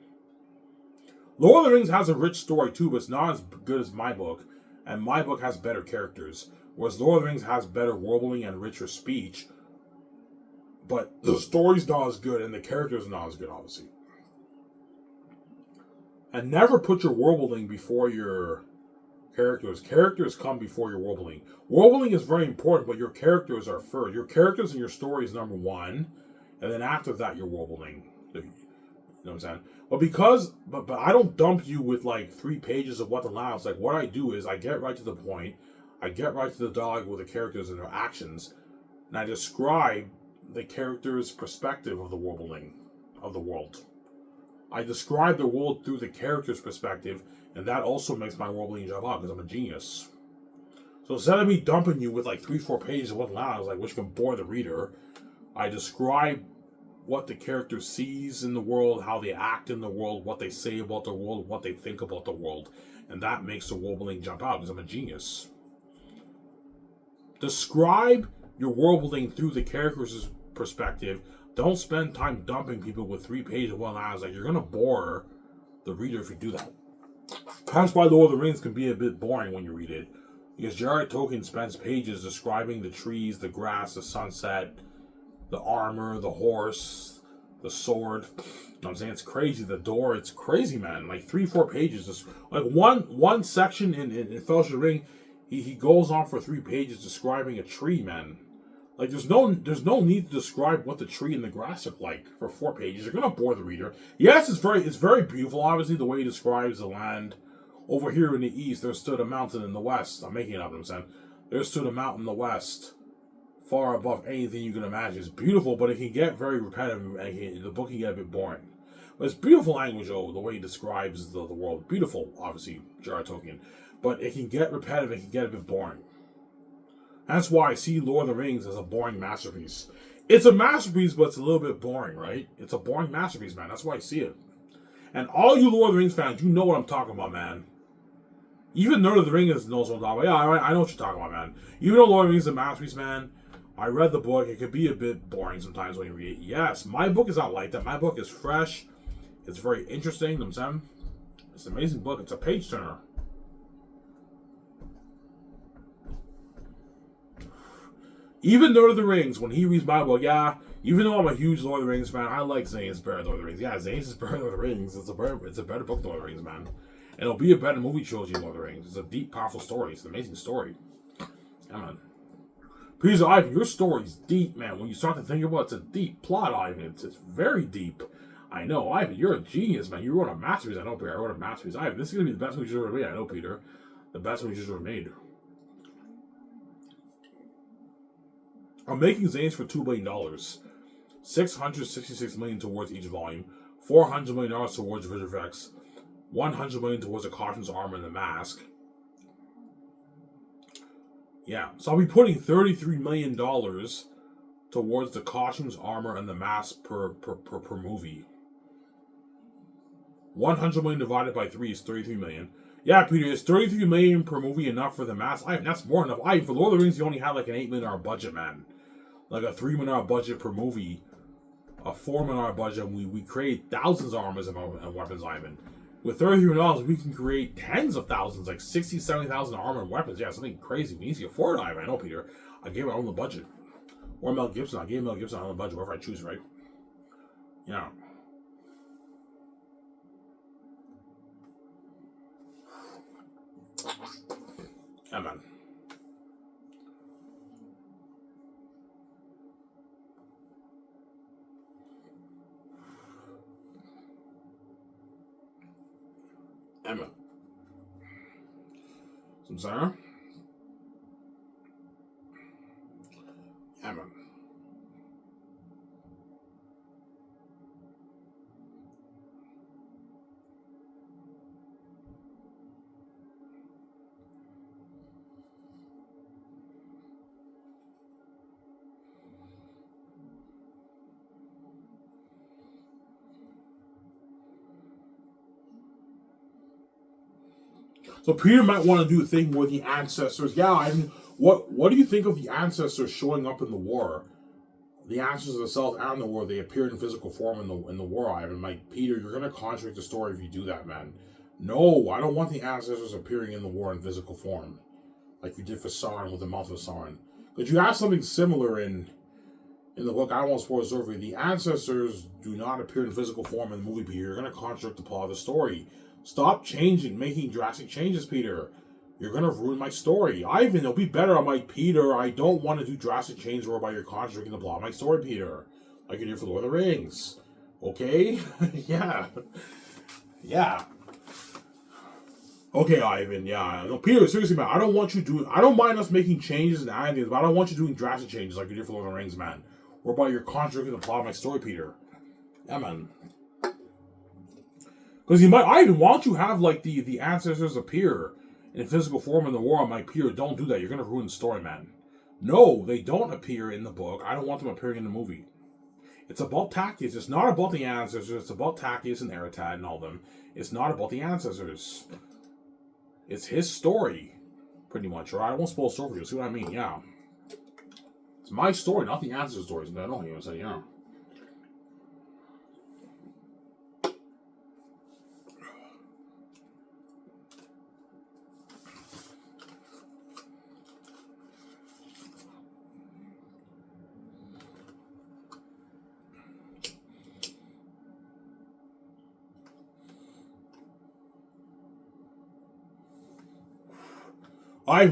Lord of the Rings has a rich story too, but it's not as good as my book, and my book has better characters, whereas Lord of the Rings has better world building and richer speech, but the story's not as good and the characters are not as good, obviously. And never put your world building before your characters. Characters come before your world building. World building is very important, but your characters are first. Your characters and your story is number one, and then after that, your world building. You know what I'm saying? But I don't dump you with like 3 pages of what the line is. Like what I do is I get right to the point. I get right to the dialogue with the characters and their actions, and I describe the character's perspective of the world building of the world. I describe the world through the character's perspective, and that also makes my world building job out because I'm a genius. So instead of me dumping you with like 3-4 pages of what the line is, like which can bore the reader, I describe what the character sees in the world, how they act in the world, what they say about the world, what they think about the world. And that makes the world building jump out because I'm a genius. Describe your world building through the character's perspective. Don't spend time dumping people with 3 pages of one line. Like, you're going to bore the reader if you do that. That's why Lord of the Rings can be a bit boring when you read it. Because J.R.R. Tolkien spends pages describing the trees, the grass, the sunset, the armor, the horse, the sword. You know what I'm saying? It's crazy. The door, it's crazy, man. Like 3-4 pages. Just like one section in Fellowship of the Ring, he goes on for 3 pages describing a tree, man. Like there's no need to describe what the tree and the grass look like for 4 pages. You're gonna bore the reader. Yes, it's very beautiful, obviously, the way he describes the land. Over here in the east, there stood a mountain in the west. I'm making it up, I'm saying. There stood a mountain in the west, far above anything you can imagine. It's beautiful, but it can get very repetitive, and the book can get a bit boring. But it's beautiful language, though, the way he describes the world. Beautiful, obviously, J.R.R. Tolkien. But it can get repetitive, it can get a bit boring. That's why I see Lord of the Rings as a boring masterpiece. It's a masterpiece, but it's a little bit boring, right? It's a boring masterpiece, man. That's why I see it. And all you Lord of the Rings fans, you know what I'm talking about, man. Even Nerd of the Rings knows what I'm talking about. Yeah, I know what you're talking about, man. Even though Lord of the Rings is a masterpiece, man, I read the book. It could be a bit boring sometimes when you read it. Yes, my book is not like that. My book is fresh. It's very interesting. You know what I'm saying? It's an amazing book. It's a page turner. Even Lord of the Rings, when he reads my book, yeah, even though I'm a huge Lord of the Rings fan, I like Xanus better than Lord of the Rings. Yeah, Xanus is better than Lord of the Rings. It's a better book than Lord of the Rings, man. And it'll be a better movie trilogy than Lord of the Rings. It's a deep, powerful story. It's an amazing story. Yeah, man. Peter Ivan, your story's deep, man. When you start to think about it, it's a deep plot, Ivan. It's very deep. I know, Ivan, you're a genius, man. You wrote a masterpiece. I know, Peter. I wrote a masterpiece. Ivan, this is going to be the best movie you've ever made. I know, Peter. The best movie you've ever made. I'm making Xanus for $2 billion. $666 million towards each volume. $400 million towards visual effects. $100 million towards the costumes, armor, and the mask. Yeah, so I'll be putting $33 million towards the costumes, armor, and the mask per movie. 100 million divided by 3 is 33 million. Yeah, Peter, is 33 million per movie enough for the mask? That's more enough. For Lord of the Rings, you only had like an $8 million budget, man. Like a $3 million budget per movie. A $4 million budget, and we create thousands of armors and weapons, Ivan. With $33 million, we can create tens of thousands, like 60, 70,000 armor and weapons. Yeah, something crazy. We need to afford it, Ivan. I know, Peter. I gave it on the budget. Or Mel Gibson. I gave Mel Gibson on the budget, whatever I choose, right? Yeah. Yeah, man. Emma. Some Sarah? Emma. So Peter might want to do a thing where the ancestors. Yeah, I mean, what do you think of the ancestors showing up in the war? The ancestors themselves and in the war, they appeared in physical form in the war. Ivan, like Peter, you're gonna contradict the story if you do that, man. No, I don't want the ancestors appearing in the war in physical form, like you did for Sauron with the mouth of Sauron. But you have something similar in the book. I don't want to spoil the story. The ancestors do not appear in physical form in the movie, Peter. You're gonna contradict the plot of the story. Stop making drastic changes, Peter. You're gonna ruin my story. Ivan, it'll be better. I'm like, Peter, I don't want to do drastic changes whereby you're contradicting the plot of my story, Peter. Like you did for Lord of the Rings. Okay? Yeah. Yeah. Okay, Ivan, yeah. No, Peter, seriously, man, I don't mind us making changes and adding things, but I don't want you doing drastic changes like you did for Lord of the Rings, man. Whereby you're contradicting the plot of my story, Peter. Yeah, man. Because Ivan, why don't you have like the ancestors appear in physical form in the war? I'm like, Peter, don't do that. You're gonna ruin the story, man. No, they don't appear in the book. I don't want them appearing in the movie. It's about Tactius. It's not about the ancestors. It's about Tactius and Eritad and all them. It's not about the ancestors. It's his story, pretty much. Right? I won't spoil the story for you. See what I mean? Yeah. It's my story, not the ancestors' stories. I know you. So yeah.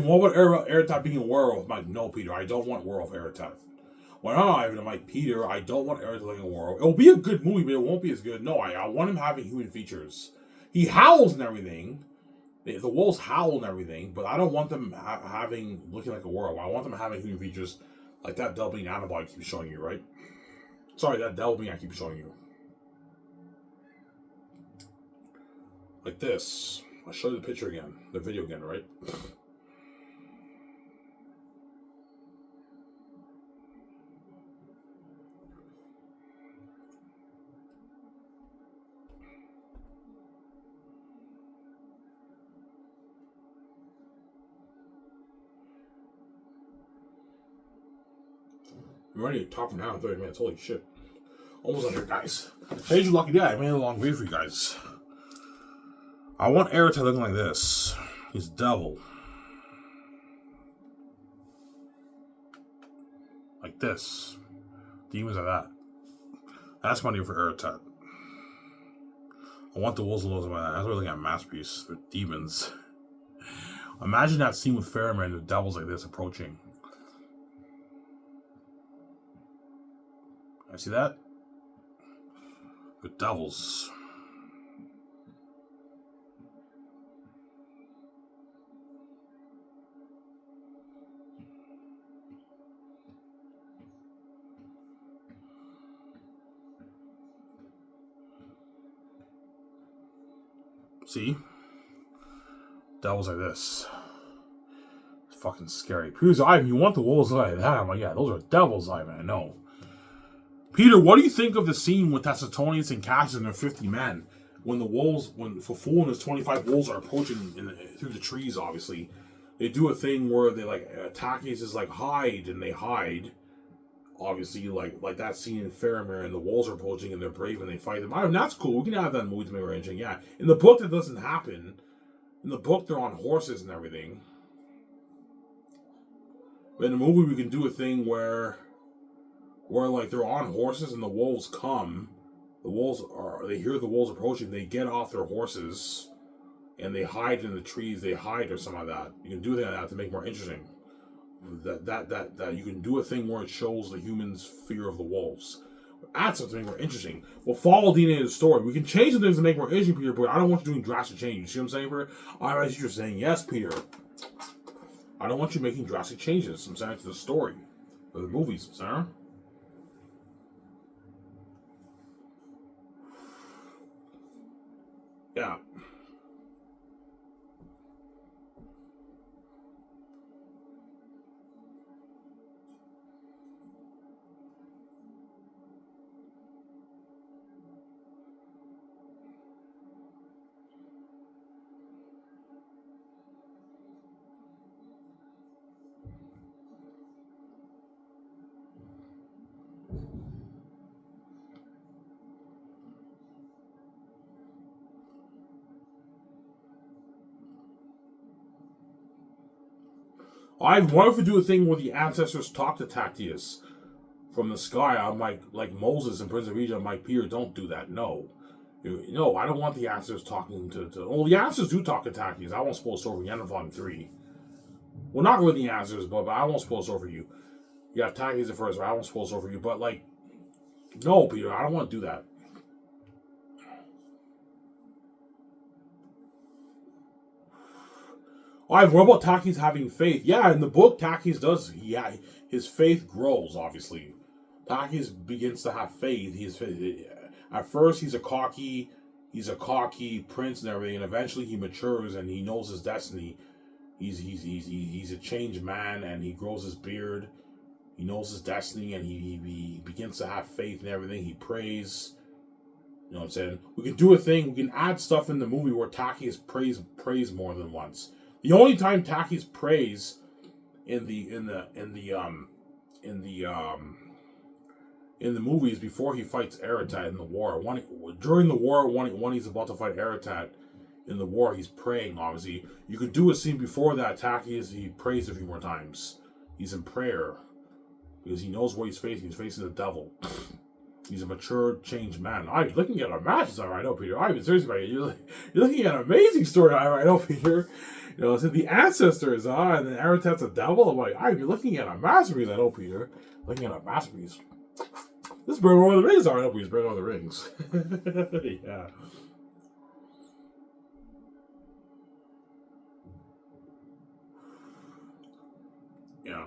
What about Eritad being a werewolf? I'm like, no, Peter, I don't want werewolf Eritad. Well, no, Ivan, I'm like, Peter, I don't want Eritad being a werewolf. It'll be a good movie, but it won't be as good. No, I want him having human features. He howls and everything. The wolves howl and everything, but I don't want them looking like a werewolf. I want them having human features like that devil being antibody keeps showing you, right? Sorry, that devil being I keep showing you. Like this. I'll show you the picture again. The video again, right? I'm already top an hour and 30 minutes. Holy shit. Almost on here, guys. Today's your lucky day. I made a long video for you guys. I want Airtide looking like this. He's devil. Like this. Demons like that. That's my name for Airtide. I want the wolves and lows of that. That's what we're looking at masterpiece. They're demons. Imagine that scene with Faramir and the devils like this approaching. I see that? The devils. See? Devils like this. It's fucking scary. Peter's Ivan, you want the wolves like that? I'm like, yeah, those are devils, Ivan. I know. Peter, what do you think of the scene with Tacitonius and Cassius and their 50 men? When the wolves, when Faful and his 25 wolves are approaching through the trees, obviously, they do a thing where they Tactius is like, hide, and they hide. Obviously, like that scene in Faramir, and the wolves are approaching and they're brave and they fight them. I mean, that's cool. We can have that in the movie to make it interesting. Yeah. In the book, that doesn't happen. In the book, they're on horses and everything. But in the movie, we can do a thing where like they're on horses and the wolves come. They hear the wolves approaching. They get off their horses and they hide in the trees. They hide or something like that. You can do that to make it more interesting. That you can do a thing where it shows the humans' fear of the wolves. Add something more interesting. We'll follow the DNA of the story. We can change some things to make it more interesting, Peter, but I don't want you doing drastic change. You see what I'm saying, Peter? I see you're saying, yes, Peter. I don't want you making drastic changes. I'm saying to the story. Or the movies, Sarah. Yeah. What if we do a thing where the ancestors talk to Tactius from the sky? I'm like Moses and Prince of Egypt. I'm like, Peter, don't do that. No. No, I don't want the ancestors talking to well, the ancestors do talk to Tactius. I won't spoil the story for you in Volume 3. Well, not really the ancestors, but I won't spoil the story for you. You have Tactius at first, but I won't spoil the story for you. But, no, Peter, I don't want to do that. Alright, what about Tactius having faith? Yeah, in the book, Tactius does. Yeah, his faith grows, obviously. Tactius begins to have faith. At first, he's a cocky prince and everything, and eventually he matures and he knows his destiny. He's a changed man, and he grows his beard. He knows his destiny, and he begins to have faith and everything. He prays. You know what I'm saying? We can do a thing. We can add stuff in the movie where Tactius prays more than once. The only time Tactius prays in the movies before he fights Airtide in the war. During the war, when he's about to fight Airtide in the war, he's praying. Obviously, you could do a scene before that. Tactius, he prays a few more times. He's in prayer because he knows what he's facing. He's facing the devil. He's a mature, changed man. I'm looking at a match, I know, Peter. I'm seriously, you're looking at an amazing story. I know, Peter. You know, so the ancestors, and then Airtide's a devil. I'm like, you're looking at a masterpiece. I know, Peter. Looking at a masterpiece. This is Bring Over the Rings. I know, Peter. Bring Over the Rings. Yeah. Yeah.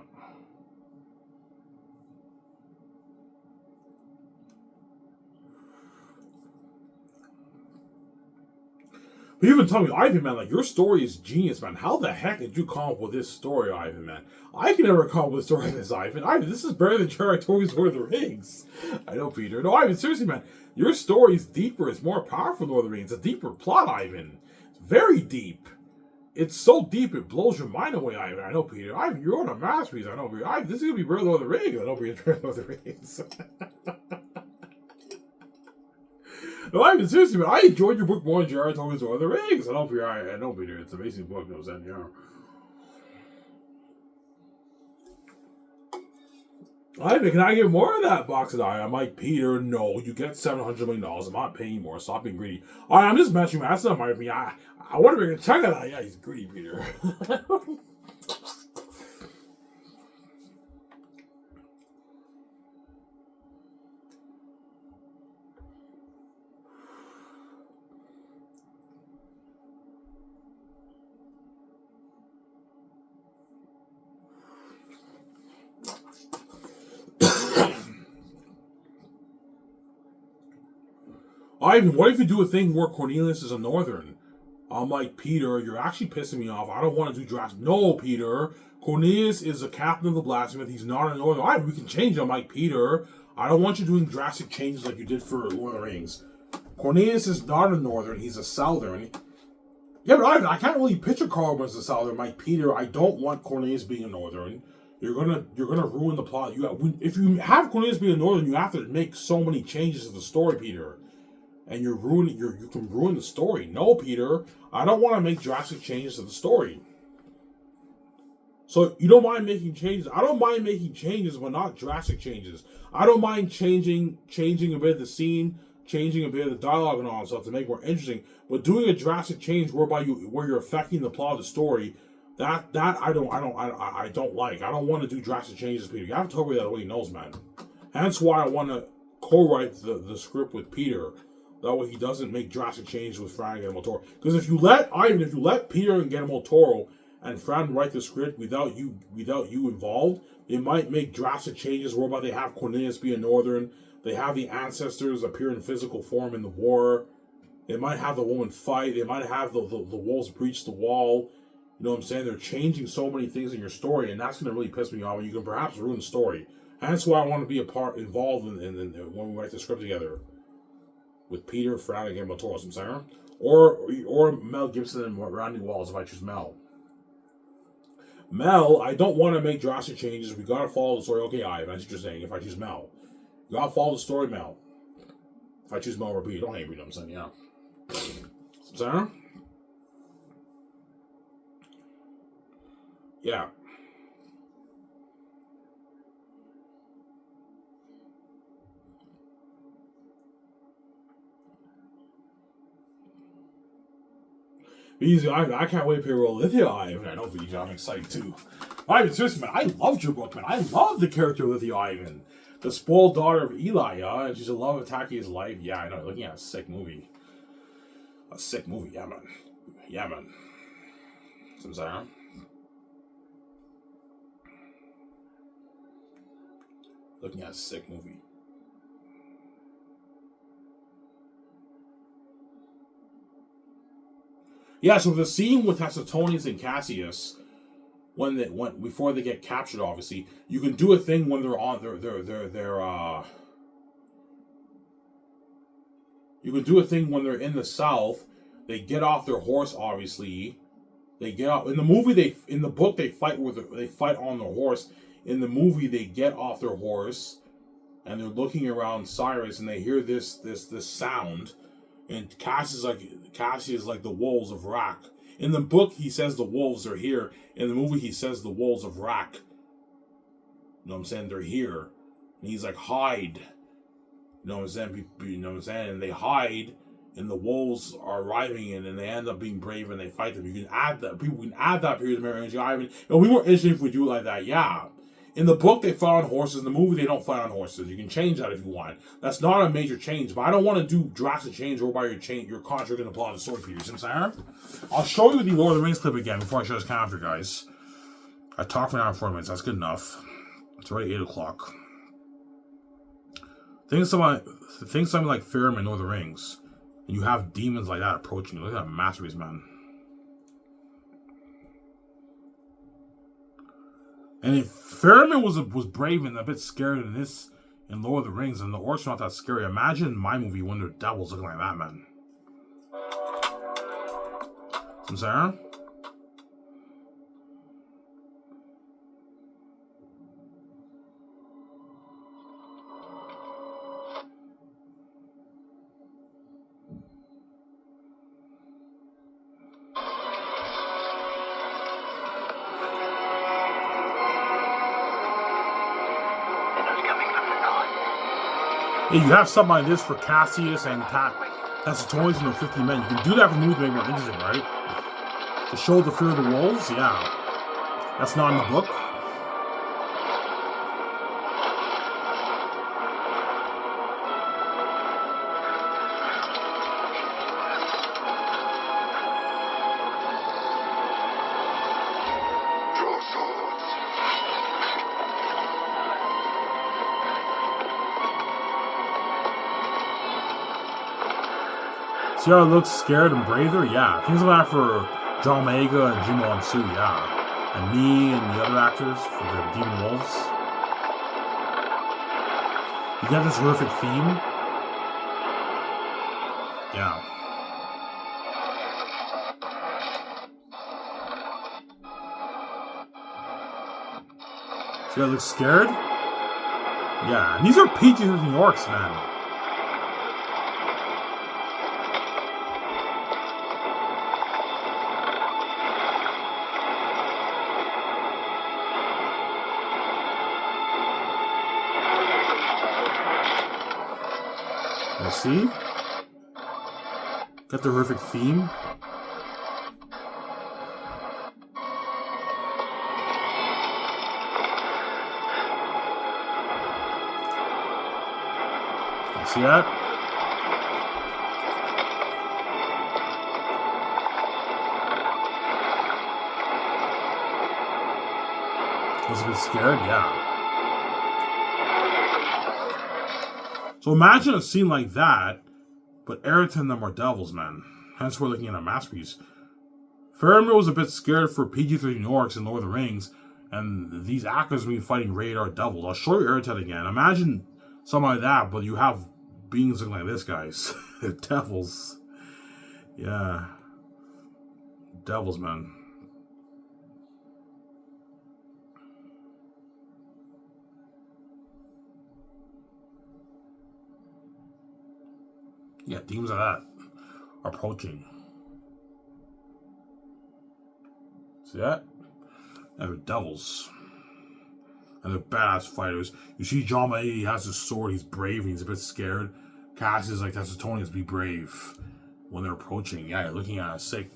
But you even tell me, Ivan, man, your story is genius, man. How the heck did you come up with this story, Ivan, man? I can never come up with a story like this, Ivan. Ivan, this is better than Jerry Tolkien's Lord of the Rings. I know, Peter. No, Ivan, seriously, man. Your story is deeper. It's more powerful than Lord of the Rings. It's a deeper plot, Ivan. It's very deep. It's so deep it blows your mind away, Ivan. I know, Peter. Ivan, you're on a masterpiece. I know, Peter. Ivan, this is gonna be Lord of the Rings. I know, Peter. Lord of the Rings. No, Ivan, seriously, man. I enjoyed your book more than Jared Tolkien's Lord of the Rings. I know, Peter. I know, Peter. It's an amazing book. You know what I'm saying? Yeah. Ivan, can I get more of that box of iron? I'm like, Peter, no. You get $700 million. I'm not paying you more. Stop being greedy. All right, I'm just messing with you. That's not my opinion. I want to make a check of that. Yeah, he's greedy, Peter. Ivan, what if you do a thing where Cornelius is a Northern? I'm like, Peter, you're actually pissing me off. I don't want to do drastic. No, Peter. Cornelius is a captain of the blacksmith. He's not a Northern. All right, we can change him. I'm like, Peter, I don't want you doing drastic changes like you did for Lord of the Rings. Cornelius is not a Northern. He's a Southern. Yeah, but Ivan, I can't really picture Carl as a Southern. I'm like, Peter, I don't want Cornelius being a Northern. You're gonna ruin the plot. If you have Cornelius being a Northern, you have to make so many changes to the story, Peter. And you can ruin the story. No, Peter, I don't want to make drastic changes to the story. So you don't mind making changes. I don't mind making changes, but not drastic changes. I don't mind changing a bit of the scene, changing a bit of the dialogue and all that stuff to make it more interesting. But doing a drastic change where you're affecting the plot of the story, that I don't like. I don't want to do drastic changes, Peter. You have to tell me that the way he knows, man. Hence why I want to co-write the script with Peter. That way he doesn't make drastic changes with Fran and Guillermo Toro. Because if you let Peter and Guillermo Toro and Fran write the script without you involved, they might make drastic changes whereby they have Cornelius be a Northern, they have the ancestors appear in physical form in the war, they might have the woman fight, they might have the wolves breach the wall. You know what I'm saying? They're changing so many things in your story, and that's going to really piss me off, and you can perhaps ruin the story. And that's why I want to be involved in when we write the script together. With Peter, Fran, and Guillermo Toro, I'm saying? Or Mel Gibson and Randy Walls if I choose Mel. Mel, I don't want to make drastic changes. We gotta follow the story. Okay, Ivan, that's what you're saying. If I choose Mel. You gotta follow the story, Mel. If I choose Mel or Peter, don't hate me, I'm saying, yeah. I'm saying? Yeah. Easy, I can't wait to hear Lithia Ivan. I know, VJ, I'm excited too. Ivan, seriously, man, I loved your book, man. I love the character Lithia Ivan. The spoiled daughter of Eli, and she's a love attacking his life. Yeah, I know, looking at a sick movie. A sick movie, yeah, man. Yeah, man. I'm sorry. Looking at a sick movie. Yeah, so the scene with Tacitonius and Cassius, before they get captured, obviously, you can do a thing when they're on you can do a thing when they're in the South. They get off their horse, obviously. They get off in the book they fight on their horse. In the movie they get off their horse and they're looking around Cyrus and they hear this sound. And Cassius is like the wolves of Rak. In the book, he says the wolves are here. In the movie, he says the wolves of Rak. You know what I'm saying? They're here. And he's like, hide. You know what I'm saying? And they hide, and the wolves are arriving, and then they end up being brave, and they fight them. You can add that. People can add that period of energy. Ivan. And we were interested if we do it like that. Yeah. In the book, they fight on horses. In the movie, they don't fight on horses. You can change that if you want. That's not a major change, but I don't want to do drastic change whereby you're contradicting the plot of the story, Peter. You know what I'm saying? I'll show you the Lord of the Rings clip again before I show this counter, guys. I talked for an hour and 4 minutes. That's good enough. It's already 8 o'clock. Think something like Farum and Lord of the Rings, and you have demons like that approaching you. Look at that masterpiece, man. And if Faramir was brave and a bit scary than this in Lord of the Rings, and the orcs are not that scary, imagine my movie when they're devils looking like that, man. I'm saying? Yeah, you have something like this for Cassius and Tacitonis and the 50 men. You can do that for movies to make more interesting, right? To show the fear of the wolves, yeah. That's not in the book. See how it looks scared and braver? Yeah. Things like that for John Maega and Jim Wansu, yeah. And me and the other actors for the Demon Wolves. You get this horrific theme. Yeah. See how it looks scared? Yeah. And these are PG-13 orcs, man. You see? Got the horrific theme. You see that? Was a bit scared? Yeah. So imagine a scene like that, but Aerith and them are devils, man. Hence we're looking at a masterpiece. Faramir was a bit scared for PG-13 orcs in Lord of the Rings, and these actors will be fighting radar devils. I'll show you Aerith again. Imagine something like that, but you have beings looking like this, guys. They're devils. Yeah. Devils, man. Yeah, demons like that are approaching. See that? And they're devils. And they're badass fighters. You see John May, he has his sword, he's brave, and he's a bit scared. Cassius is like Tacitonians, be brave when they're approaching. Yeah, you're looking at a sick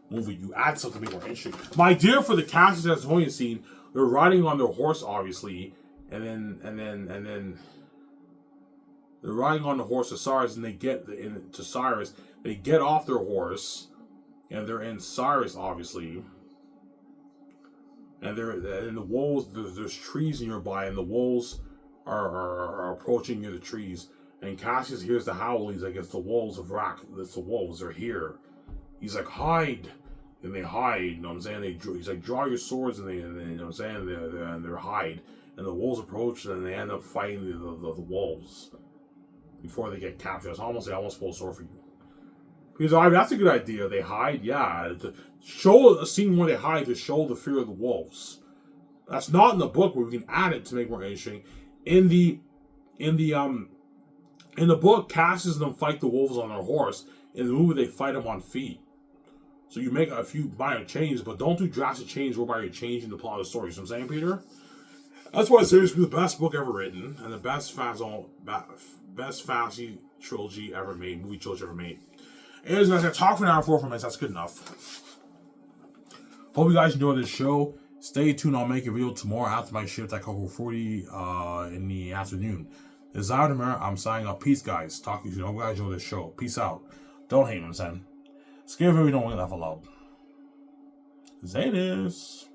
movie. You add something to make more interesting. My idea for the Cassius Tacitonian scene, they're riding on their horse, obviously, and then they're riding on the horse of Cyrus, and they get to Cyrus. They get off their horse, and they're in Cyrus, obviously. And they're in the wolves. There's trees nearby, and the wolves are approaching near the trees. And Cassius hears the howl. He's like, "It's the wolves of Rak. It's the wolves. They're here." He's like, "Hide," and they hide. You know what I'm saying? He's like, "Draw your swords," and they you know what I'm saying? They're hide. And the wolves approach, and they end up fighting the wolves before they get captured. That's almost full sword for you. Because that's a good idea. They hide, yeah. To show a scene where they hide to show the fear of the wolves. That's not in the book, but we can add it to make it more interesting. In the book, Cassius and them fight the wolves on their horse. In the movie, they fight them on feet. So you make a few minor changes, but don't do drastic changes whereby you're changing the plot of the story. You know what I'm saying, Peter? That's why it's seriously the best book ever written and the best fantasy trilogy ever made, movie trilogy ever made. Anyways, guys, I talked for an hour and 4 minutes. That's good enough. Hope you guys enjoyed this show. Stay tuned. I'll make a video tomorrow after my shift at Coco 40 in the afternoon. This is Zayden. I'm signing up. Peace, guys. Talk to you soon. Hope you guys enjoy this show. Peace out. Don't hate me, son. Scare if we don't want to laugh aloud. Xanus.